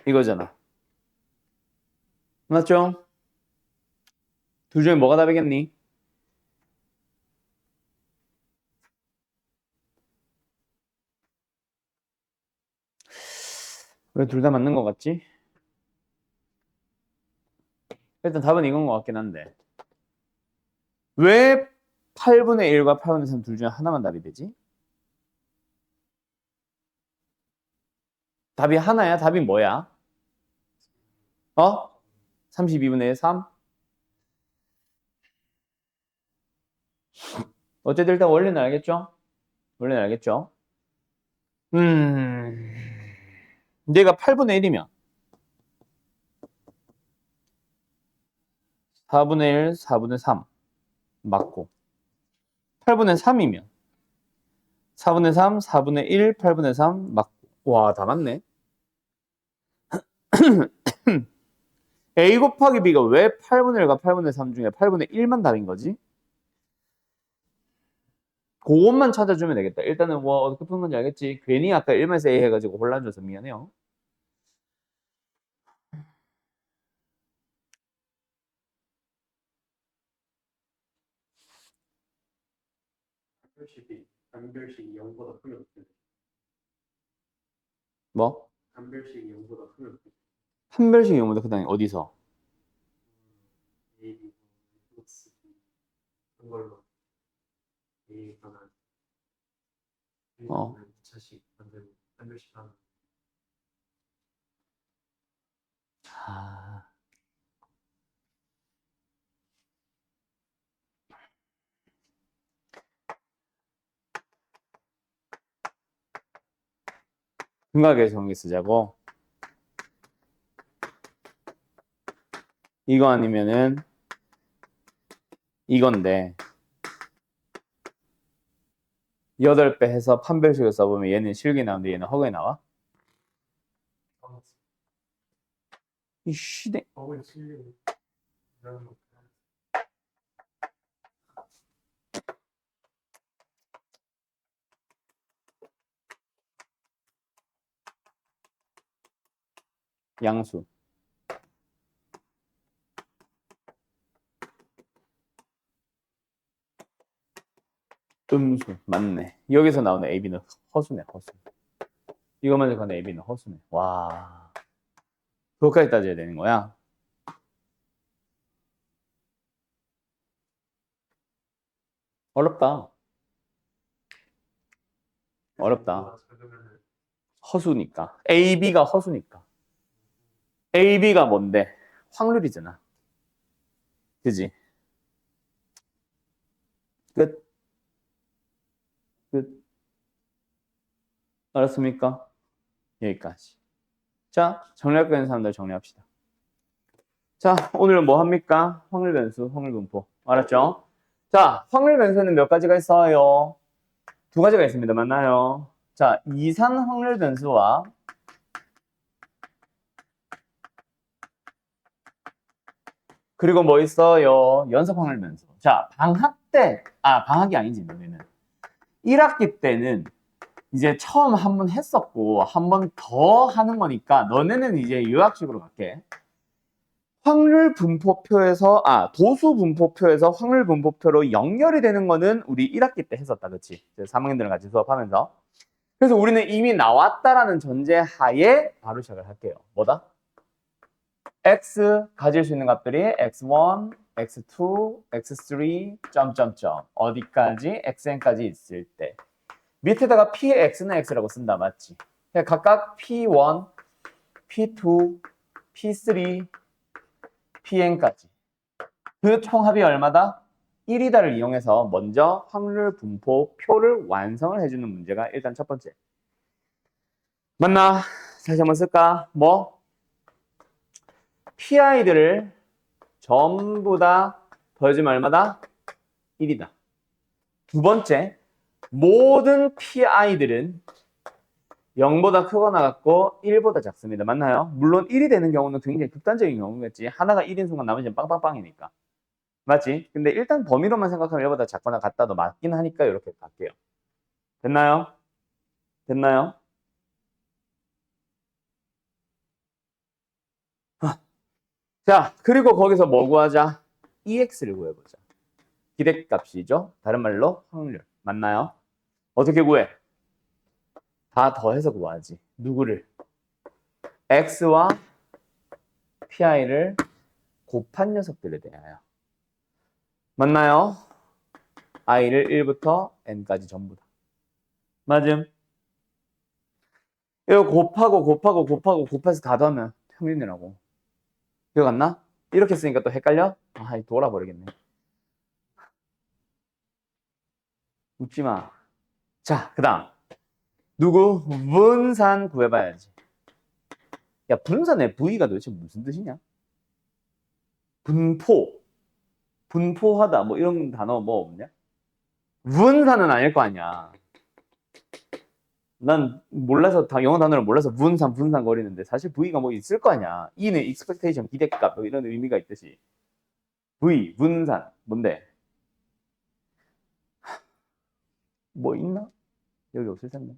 이거잖아. 맞죠? 둘 중에 뭐가 답이겠니? 왜 둘 다 맞는 것 같지? 일단 답은 이건 것 같긴 한데 왜 8분의 1과 8분의 3 둘 중에 하나만 답이 되지? 답이 하나야? 답이 뭐야? 32분의 1, 3? 어쨌든 일단 원리는 알겠죠? 원리는 알겠죠? 얘가 8분의 1이면 4분의 1, 4분의 3 맞고 8분의 3이면 4분의 3, 4분의 1, 8분의 3 맞고 와, 다 맞네. A 곱하기 B가 왜 8분의 1과 8분의 3 중에 8분의 1만 답인 거지? 그것만 찾아주면 되겠다. 일단은 뭐 어떻게 푸는 건지 알겠지? 괜히 아까 1에서 A 해가지고 혼란 줘서 미안해요. 판별식이 0보다 크면 어떻게 돼? 뭐? 판별식이 0보다 크면 어떻게 돼? 판별식 용어도 그다음에 어디서? A, B, 플러스 B 한 걸로 A가 난 어. 2차식 만들고 판별식 하면 아. 분각의 정리 쓰자고. 이거 아니면은 이건데 8배 해서 판별식을 써보면 얘는 실기 나오는데 얘는 허그에 나와? 이 시대. 거울 실리고 이런 거 양수. 음수. 맞네. 여기서 나오는 AB는 허수네, 허수. 이것만 생각하는 AB는 허수네. 와. 그것까지 따져야 되는 거야? 어렵다. 어렵다. 그러면은 허수니까. AB가 허수니까. AB가 뭔데? 확률이잖아. 그지? 끝. 끝. 알았습니까? 여기까지. 자, 정리할 거 있는 사람들 정리합시다. 자, 오늘은 뭐 합니까? 확률 변수, 확률 분포. 알았죠? 자, 확률 변수는 몇 가지가 있어요? 두 가지가 있습니다. 맞나요? 자, 이산 확률 변수와 그리고 뭐 있어요? 연속 확률 변수. 자, 방학 때, 방학이 아니지, 너네는. 1학기 때는 이제 처음 한 번 했었고, 한 번 더 하는 거니까, 너네는 이제 유학식으로 갈게. 확률 분포표에서, 도수 분포표에서 확률 분포표로 연결이 되는 거는 우리 1학기 때 했었다. 그치? 3학년들이랑 같이 수업하면서. 그래서 우리는 이미 나왔다라는 전제 하에 바로 시작을 할게요. 뭐다? x 가질 수 있는 값들이 x1, x2, x3, 점점점 어디까지? xn까지 있을 때 밑에다가 px는 x라고 쓴다. 맞지? 그러니까 각각 p1, p2, p3, pn까지 그 총합이 얼마다? 1이다를 이용해서 먼저 확률 분포 표를 완성을 해주는 문제가 일단 첫 번째. 맞나? 다시 한번 쓸까? 뭐? PI들을 전부 다 더해주면 얼마다? 1이다. 두 번째, 모든 PI들은 0보다 크거나 같고 1보다 작습니다. 맞나요? 물론 1이 되는 경우는 굉장히 극단적인 경우겠지. 하나가 1인 순간 나머지는 빵빵빵이니까. 맞지? 근데 일단 범위로만 생각하면 1보다 작거나 같다도 맞긴 하니까 이렇게 갈게요. 됐나요? 됐나요? 자, 그리고 거기서 뭐 구하자? EX를 구해보자. 기대값이죠. 다른 말로 확률. 맞나요? 어떻게 구해? 다 더해서 구하지. 누구를? X와 PI를 곱한 녀석들에 대하여. 맞나요? i를 1부터 n까지 전부 다. 맞음? 이거 곱해서 다 더하면 평균이라고. 기억 안 나? 이렇게 쓰니까 또 헷갈려? 아, 돌아버리겠네. 웃지 마. 자, 그 다음. 누구? 분산 구해봐야지. 야, 분산의 V가 도대체 무슨 뜻이냐? 분포. 분포하다. 뭐 이런 단어 뭐 없냐? 분산은 아닐 거 아니야. 난 몰라서, 영어 단어를 몰라서 분산 거리는데 사실 V가 뭐 있을 거 아니야. E는 expectation, 기대값, 뭐 이런 의미가 있듯이. V, 분산. 뭔데? 뭐 있나? 여기 없을 텐데.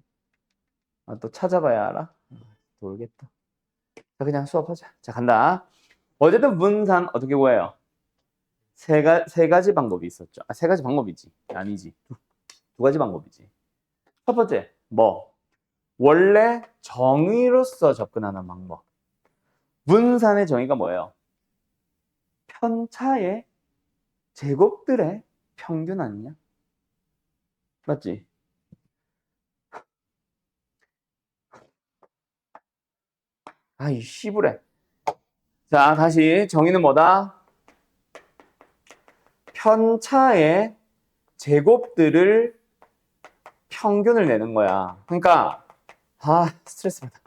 아, 또 찾아봐야 알아? 모르겠다. 자, 그냥 수업하자. 자, 간다. 어쨌든 분산 어떻게 구해요? 세 가지 방법이 있었죠. 아, 세 가지 방법이지. 아니지. 두 가지 방법이지. 첫 번째, 뭐? 원래 정의로서 접근하는 방법. 분산의 정의가 뭐예요? 편차의 제곱들의 평균 아니냐? 맞지? 아이, 씨부래. 자, 다시 정의는 뭐다? 편차의 제곱들을 평균을 내는 거야. 그러니까 스트레스 받아.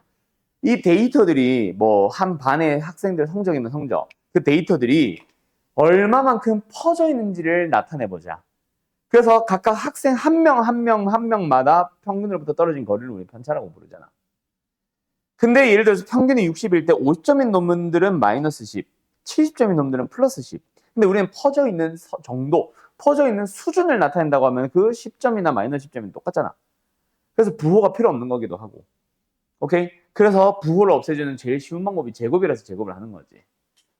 이 데이터들이 뭐 한 반의 학생들 성적이면 성적, 그 데이터들이 얼마만큼 퍼져 있는지를 나타내 보자. 그래서 각각 학생 한 명마다 평균으로부터 떨어진 거리를 우리 편차라고 부르잖아. 근데 예를 들어서 평균이 60일 때 50점인 놈들은 마이너스 10, 70점인 놈들은 플러스 10. 근데 우리는 퍼져 있는 정도, 퍼져 있는 수준을 나타낸다고 하면 그 10점이나 마이너스 10점이 똑같잖아. 그래서 부호가 필요 없는 거기도 하고. 오케이? 그래서 부호를 없애주는 제일 쉬운 방법이 제곱이라서 제곱을 하는 거지.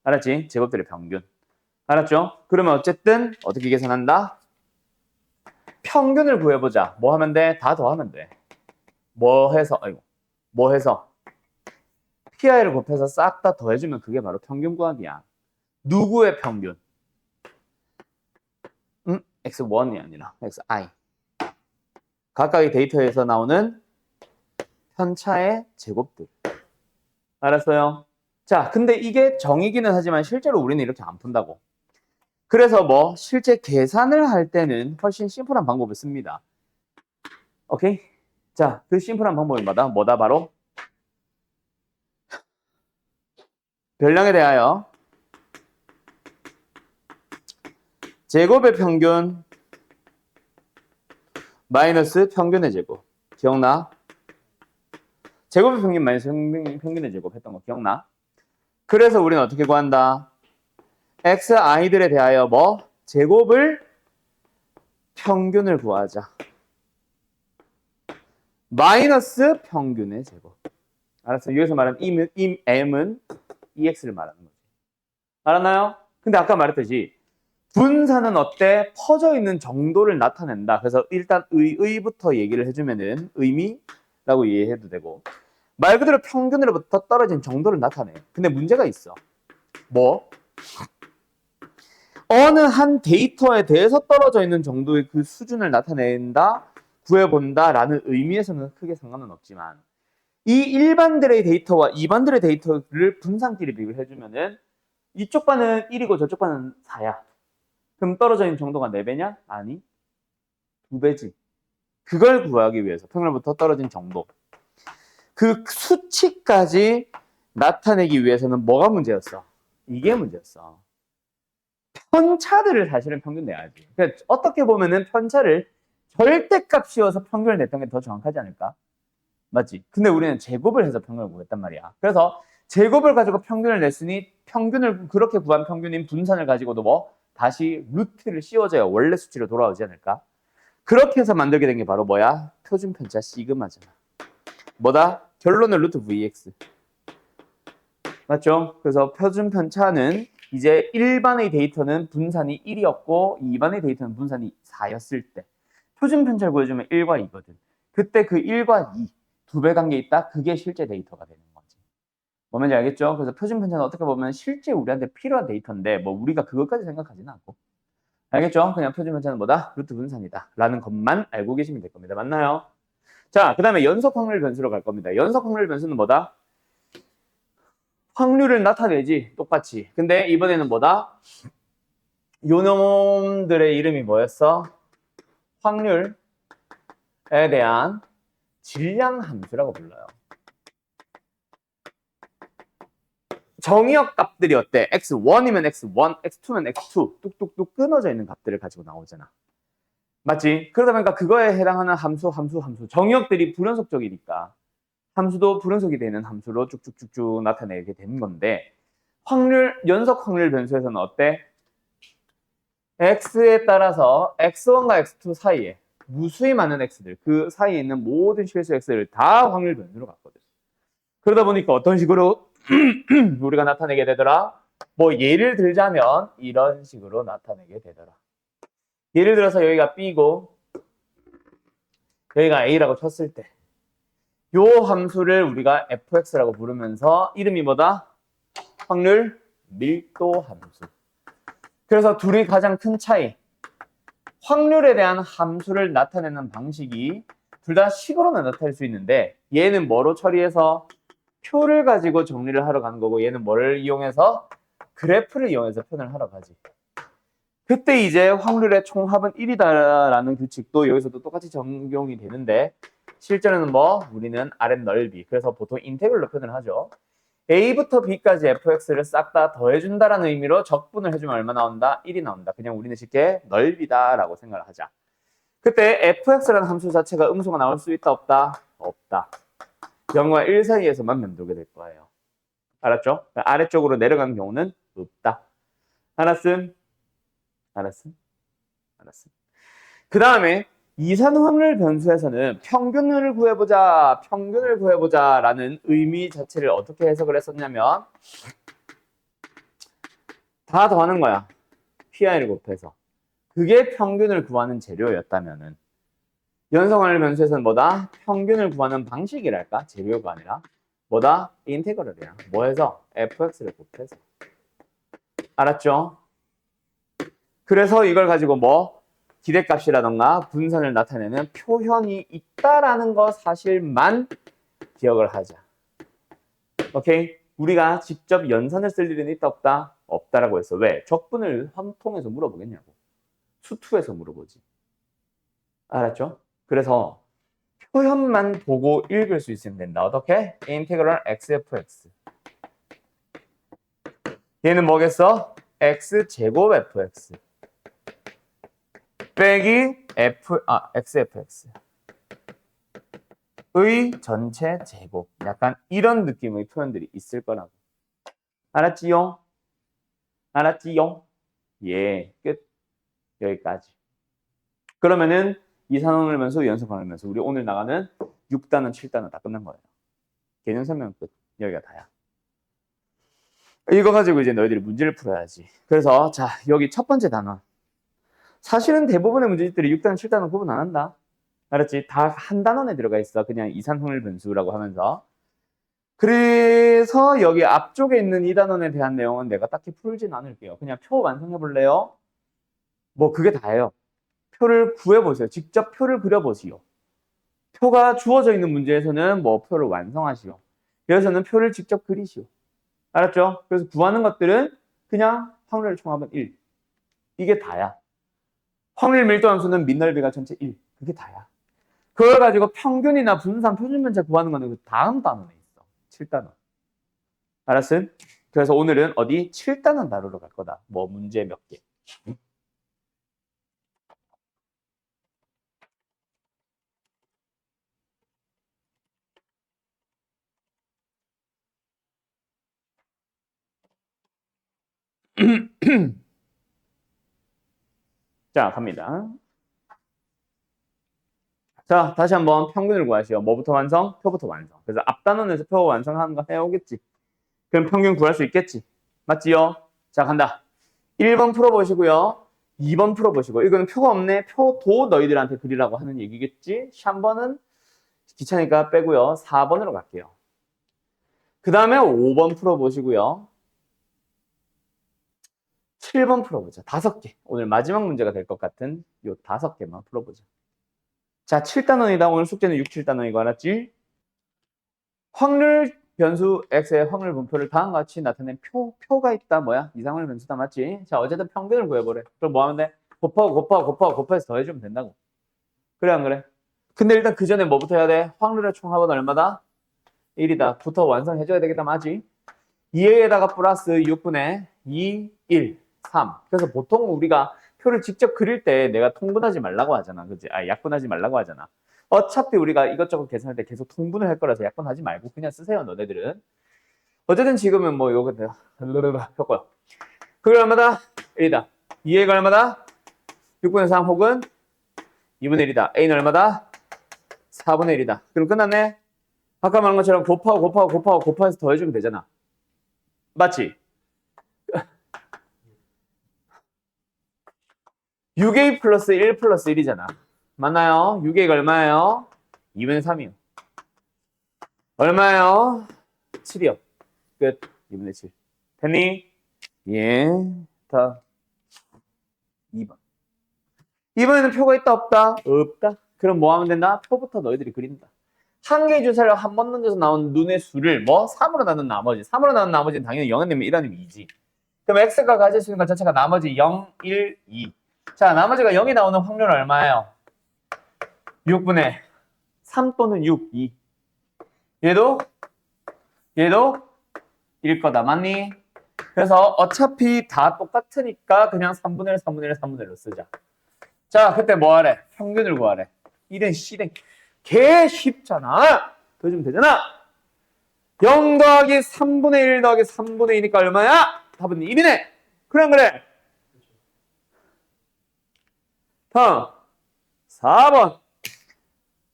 알았지? 제곱들의 평균. 알았죠? 그러면 어쨌든 어떻게 계산한다? 평균을 구해보자. 뭐 하면 돼? 다 더하면 돼. 뭐 해서 PI를 곱해서 싹 다 더해주면 그게 바로 평균 구하기야. 누구의 평균? X1이 아니라 XI. 각각의 데이터에서 나오는 편차의 제곱들. 알았어요? 자, 근데 이게 정의기는 하지만 실제로 우리는 이렇게 안 푼다고. 그래서 뭐 실제 계산을 할 때는 훨씬 심플한 방법을 씁니다. 오케이? 자, 그 심플한 방법이 뭐다? 바로 별량에 대하여 제곱의 평균 마이너스 평균의 제곱. 기억나? 제곱의 평균 마이너스 평균의 제곱 했던 거 기억나? 그래서 우리는 어떻게 구한다? xi들에 대하여 뭐? 제곱을 평균을 구하자. 마이너스 평균의 제곱. 알았어? 여기서 말하는 m은 ex를 말하는 거지. 알았나요? 근데 아까 말했듯이 분산은 어때? 퍼져 있는 정도를 나타낸다. 그래서 일단 의부터 얘기를 해주면은 의미, 라고 이해해도 되고 말 그대로 평균으로부터 떨어진 정도를 나타내. 근데 문제가 있어. 뭐? 어느 한 데이터에 대해서 떨어져 있는 정도의 그 수준을 나타낸다, 구해본다 라는 의미에서는 크게 상관은 없지만 이 일반들의 데이터와 이반들의 데이터를 분산끼리 비교해주면은 이쪽 반은 1이고 저쪽 반은 4야. 그럼 떨어져 있는 정도가 4배냐? 아니, 2배지. 그걸 구하기 위해서 평균으로부터 떨어진 정도. 그 수치까지 나타내기 위해서는 뭐가 문제였어? 이게 문제였어. 편차들을 사실은 평균 내야지. 그러니까 어떻게 보면은 편차를 절대값 씌워서 평균을 냈던 게 더 정확하지 않을까? 맞지? 근데 우리는 제곱을 해서 평균을 구했단 말이야. 그래서 제곱을 가지고 평균을 냈으니 평균을 그렇게 구한 평균인 분산을 가지고도 뭐 다시 루트를 씌워줘야 원래 수치로 돌아오지 않을까? 그렇게 해서 만들게 된 게 바로 뭐야? 표준 편차 시그마잖아. 뭐다? 결론은 루트 vx. 맞죠? 그래서 표준 편차는 이제 1반의 데이터는 분산이 1이었고 2반의 데이터는 분산이 4였을 때 표준 편차를 구해주면 1과 2거든. 그때 그 1과 2, 2배 관계 있다? 그게 실제 데이터가 되는 거지. 뭔지 알겠죠? 그래서 표준 편차는 어떻게 보면 실제 우리한테 필요한 데이터인데 뭐 우리가 그것까지 생각하지는 않고. 알겠죠? 그냥 표준 편차는 뭐다? 루트 분산이다 라는 것만 알고 계시면 될 겁니다. 맞나요? 자, 그 다음에 연속 확률 변수로 갈 겁니다. 연속 확률 변수는 뭐다? 확률을 나타내지, 똑같이. 근데 이번에는 뭐다? 요 놈들의 이름이 뭐였어? 확률에 대한 질량 함수라고 불러요. 정의역 값들이 어때? x1이면 x1, x2면 x2 뚝뚝뚝 끊어져 있는 값들을 가지고 나오잖아. 맞지? 그러다 보니까 그거에 해당하는 함수. 정의역들이 불연속적이니까 함수도 불연속이 되는 함수로 쭉쭉쭉쭉 나타내게 되는 건데 연속 확률 변수에서는 어때? x에 따라서 x1과 x2 사이에 무수히 많은 x들, 그 사이에 있는 모든 실수 x를 다 확률 변수로 갖거든. 그러다 보니까 어떤 식으로 우리가 나타내게 되더라? 뭐 예를 들자면 이런 식으로 나타내게 되더라. 예를 들어서 여기가 b고 여기가 a라고 쳤을 때 요 함수를 우리가 fx라고 부르면서 이름이 뭐다? 확률 밀도 함수. 그래서 둘이 가장 큰 차이. 확률에 대한 함수를 나타내는 방식이 둘 다 식으로는 나타낼 수 있는데 얘는 뭐로 처리해서 표를 가지고 정리를 하러 가는 거고 얘는 뭐를 이용해서 그래프를 이용해서 표현을 하러 가지. 그때 이제 확률의 총합은 1이다라는 규칙도 여기서도 똑같이 적용이 되는데 실제로는 뭐 우리는 아랫 넓이, 그래서 보통 인테그럴로 표현을 하죠. a부터 b까지 fx를 싹 다 더해준다라는 의미로 적분을 해주면 얼마 나온다? 1이 나온다. 그냥 우리는 쉽게 넓이다라고 생각을 하자. 그때 fx라는 함수 자체가 음수가 나올 수 있다 없다? 없다. 0과 1 사이에서만 맴돌게 될 거예요. 알았죠? 아래쪽으로 내려가는 경우는 없다. 알았음? 알았음? 알았음? 그 다음에 이산 확률 변수에서는 평균을 구해보자 라는 의미 자체를 어떻게 해석을 했었냐면 다 더하는 거야. PI를 곱해서. 그게 평균을 구하는 재료였다면은 연속 확률 변수에서는 뭐다? 평균을 구하는 방식이랄까? 재료가 아니라 뭐다? 인테그럴이야. 뭐 해서? fx를 곱해서. 알았죠? 그래서 이걸 가지고 뭐 기대값이라던가 분산을 나타내는 표현이 있다라는 거 사실만 기억을 하자. 오케이? 우리가 직접 연산을 쓸 일은 있다 없다? 없다라고 했어. 왜? 적분을 통해서 물어보겠냐고. 수투에서 물어보지. 알았죠? 그래서 표현만 보고 읽을 수 있으면 된다. 어떻게? 인테그럴 xfx. 얘는 뭐겠어? x제곱 fx. 빼기 xfx의 전체 제곱. 약간 이런 느낌의 표현들이 있을 거라고. 알았지요? 알았지요? 예, 끝. 여기까지. 그러면은 이산확률 변수, 연속 확률 변수. 우리 오늘 나가는 6단원, 7단원 다 끝난 거예요. 개념 설명 끝. 여기가 다야. 이거 가지고 이제 너희들이 문제를 풀어야지. 그래서 자, 여기 첫 번째 단원. 사실은 대부분의 문제집들이 6단원, 7단원 구분 안 한다. 알았지? 다 한 단원에 들어가 있어. 그냥 이산확률 변수라고 하면서. 그래서 여기 앞쪽에 있는 이 단원에 대한 내용은 내가 딱히 풀진 않을게요. 그냥 표 완성해 볼래요? 뭐 그게 다예요. 표를 구해보세요. 직접 표를 그려보시오. 표가 주어져 있는 문제에서는 뭐 표를 완성하시오. 여기서는 표를 직접 그리시오. 알았죠? 그래서 구하는 것들은 그냥 확률 총합은 1. 이게 다야. 확률 밀도 함수는 민넓이가 전체 1. 그게 다야. 그걸 가지고 평균이나 분산, 표준변체 구하는 거는 그 다음 단원에 있어. 7단원. 알았음? 그래서 오늘은 어디 7단원 다루러 갈 거다. 뭐 문제 몇 개. 자, 갑니다. 자, 다시 한번 평균을 구하시오. 뭐부터 완성? 표부터 완성. 그래서 앞단원에서 표 완성하는 거 해오겠지. 그럼 평균 구할 수 있겠지. 맞지요? 자, 간다. 1번 풀어보시고요. 2번 풀어보시고. 이거는 표가 없네. 표도 너희들한테 그리라고 하는 얘기겠지. 3번은 귀찮으니까 빼고요. 4번으로 갈게요. 그 다음에 5번 풀어보시고요. 7번 풀어보자. 5개. 오늘 마지막 문제가 될 것 같은 요 5개만 풀어보자. 자, 7단원이다. 오늘 숙제는 6, 7단원이고 알았지? 확률 변수 x의 확률 분포를 다음과 같이 나타낸 표가 있다. 뭐야? 이상확률 변수다. 맞지? 자, 어쨌든 평균을 구해보래. 그럼 뭐 하면 돼? 곱하고 곱하고 더해주면 된다고. 그래 안 그래? 근데 일단 그 전에 뭐부터 해야 돼? 확률의 총합은 얼마다? 1이다. 부터 완성해줘야 되겠다. 맞지? 2에다가 플러스 6분의 2, 1, 3. 그래서 보통 우리가 표를 직접 그릴 때 내가 통분하지 말라고 하잖아. 그치? 약분하지 말라고 하잖아. 어차피 우리가 이것저것 계산할 때 계속 통분을 할 거라서 약분하지 말고 그냥 쓰세요. 너네들은. 어쨌든 지금은 뭐 요거 효과. 그게 얼마다? 1이다. 2A가 얼마다? 6분의 3 혹은 2분의 1이다. A는 얼마다? 4분의 1이다. 그럼 끝났네? 아까 말한 것처럼 곱하고 곱하고 곱하고 곱해서 더해주면 되잖아. 맞지? 6A 플러스 1 플러스 1이잖아. 맞나요? 6A가 얼마예요? 2분의 3이요. 얼마예요? 7이요. 끝. 2분의 7. 됐니? 예. 다. 2번. 이번에는 표가 있다 없다? 없다. 그럼 뭐 하면 된다? 표부터 너희들이 그린다. 한 개의 주사를 한 번 던져서 나온 눈의 수를 뭐 3으로 나눈 나머지. 3으로 나눈 나머지는 당연히 0이면 1아니면 2지. 그럼 x가 가질 수 있는 것 자체가 나머지 0, 1, 2. 자, 나머지가 0이 나오는 확률은 얼마예요? 6분의 3 또는 6, 2. 얘도 1 거다. 맞니? 그래서 어차피 다 똑같으니까 그냥 3분의 1, 3분의 1, 3분의 1로 쓰자. 자, 그때 뭐 하래? 평균을 구하래. 1은 C댕. 개 쉽잖아. 더해주면 되잖아. 0 더하기 3분의 1 더하기 3분의 2니까 얼마야? 답은 1이네. 그래 안 그래? 다음 4번.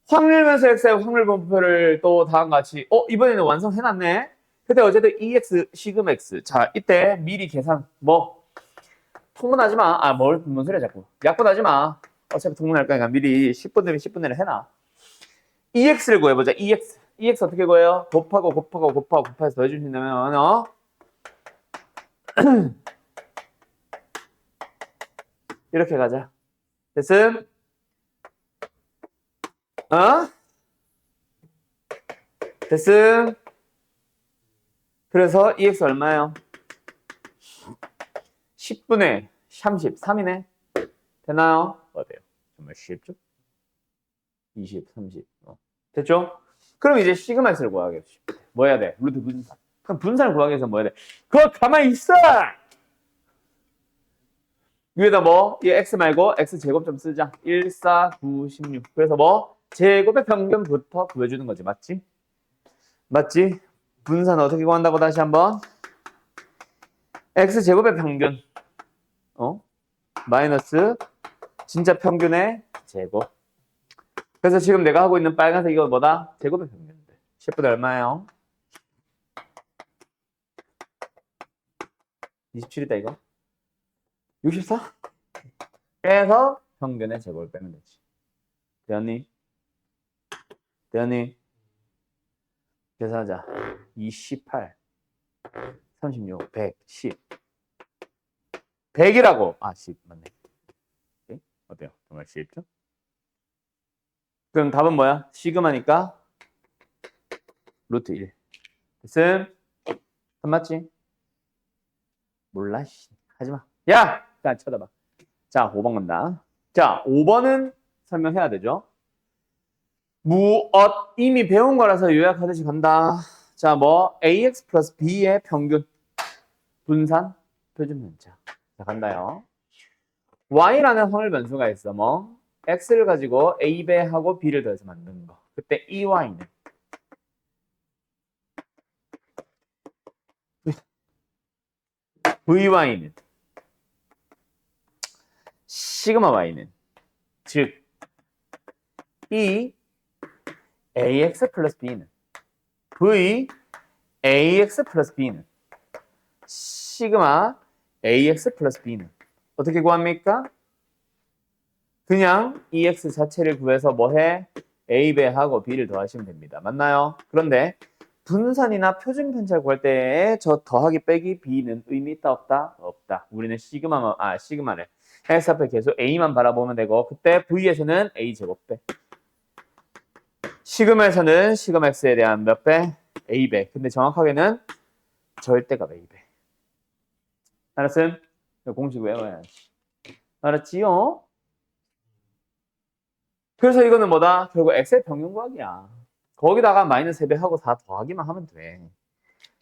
확률 변수 x의 확률 분포를 또 다음과 같이 이번에는 완성해놨네. 근데 어쨌든 EX 시금 X. 자, 이때 미리 계산 뭐 통분하지 마. 뭔 소리야 자꾸. 약분하지 마. 어차피 통분할 거니까 미리 10분 되면 10분 내로 해놔. EX를 구해보자. EX. EX 어떻게 구해요? 곱하고 곱하고 곱하고 곱해서 더해주신다면 이렇게 가자. 됐음? 됐음? 그래서 EX 얼마예요? 10분의 33이네. 되나요? 어때요? 정말 쉽죠? 20, 30. 됐죠? 그럼 이제 시그마 X를 구하겠지. 뭐 해야 돼? 루트 분산. 그럼 분산을 구하기 위해서 뭐 해야 돼? 그거 가만히 있어! 위에다 뭐? 이 X 말고 X 제곱 좀 쓰자. 1, 4, 9, 16. 그래서 뭐? 제곱의 평균부터 구해주는 거지. 맞지? 맞지? 분산 어떻게 구한다고 다시 한번? X 제곱의 평균. 마이너스 진짜 평균의 제곱. 그래서 지금 내가 하고 있는 빨간색 이거 뭐다? 제곱의 평균인데. 10분의 얼마예요? 27이다 이거. 64? 빼서 평균의 제곱을 빼면 되지. 되었니? 대현이 계산하자. 28, 36, 100, 10. 100이라고. 아, 10 맞네. 오케이? 어때요? 정말 쉽죠? 그럼 답은 뭐야? 시그마니까 루트 1. 됐음? 안 맞지? 몰라, 씨. 하지 마. 야! 나 쳐다봐. 자, 5번 간다. 자, 5번은 설명해야 되죠? 무엇 이미 배운 거라서 요약하듯이 간다. 자, 뭐 ax 플러스 b의 평균 분산 표준 문자. 자, 간다요. y라는 확률 변수가 있어. 뭐 x를 가지고 a 배하고 b를 더해서 만드는 거. 그때 ey는 vy는 시그마 y는 즉 이 ax 플러스 b는 v ax 플러스 b는 시그마 ax 플러스 b는 어떻게 구합니까? 그냥 EX 자체를 구해서 뭐해? A배하고 B를 더하시면 됩니다. 맞나요? 그런데 분산이나 표준 편차를 구할 때 저 더하기 빼기 B는 의미 있다 없다? 없다. 우리는 시그마를 X 앞에 계속 A만 바라보면 되고 그때 V에서는 A 제곱 배. 시그마에서는 시그마 X에 대한 몇 배? A배. 근데 정확하게는 절대값 A배. 알았음? 공식 외워야지. 알았지요? 그래서 이거는 뭐다? 결국 x의 평균 구하기야. 거기다가 마이너스 3배 하고 4 더하기만 하면 돼.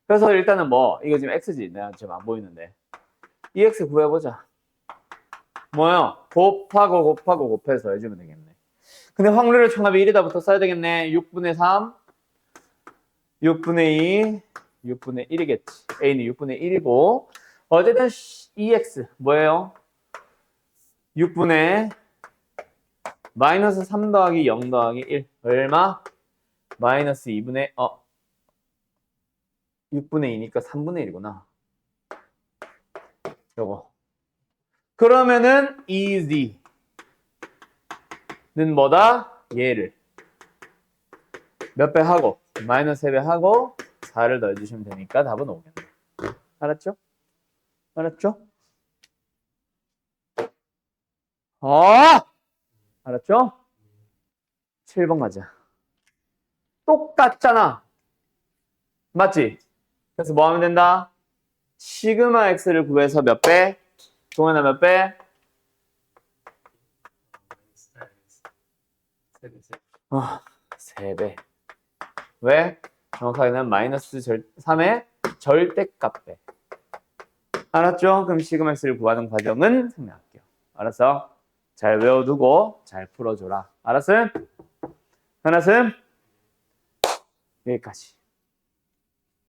그래서 일단은 뭐 이거 지금 x지. 내가 지금 안 보이는데. 이 x 구해보자. 뭐요? 곱하고 곱해서 해주면 되겠네. 근데 확률의 총합이 1이다부터 써야 되겠네. 6분의 3, 6분의 2, 6분의 1이겠지. a는 6분의 1이고 어쨌든 EX 뭐예요? 6분의 마이너스 3 더하기 0 더하기 1 얼마? 마이너스 2분의 6분의 2니까 3분의 1이구나. 요거. 그러면은 easy는 뭐다? 얘를 몇 배 하고 마이너스 3배 하고 4를 더해주시면 되니까 답은 5겠네. 알았죠? 알았죠? 알았죠? 7번 가자. 똑같잖아. 맞지? 그래서 뭐 하면 된다? 시그마 x를 구해서 몇 배? 동현아 몇 배? 3배. 왜? 정확하게는 마이너스 3의 절대값 배. 알았죠? 그럼 시그마 x를 구하는 과정은 생략할게요. 알았어? 잘 외워두고 잘 풀어줘라. 알았음? 알았음? 여기까지.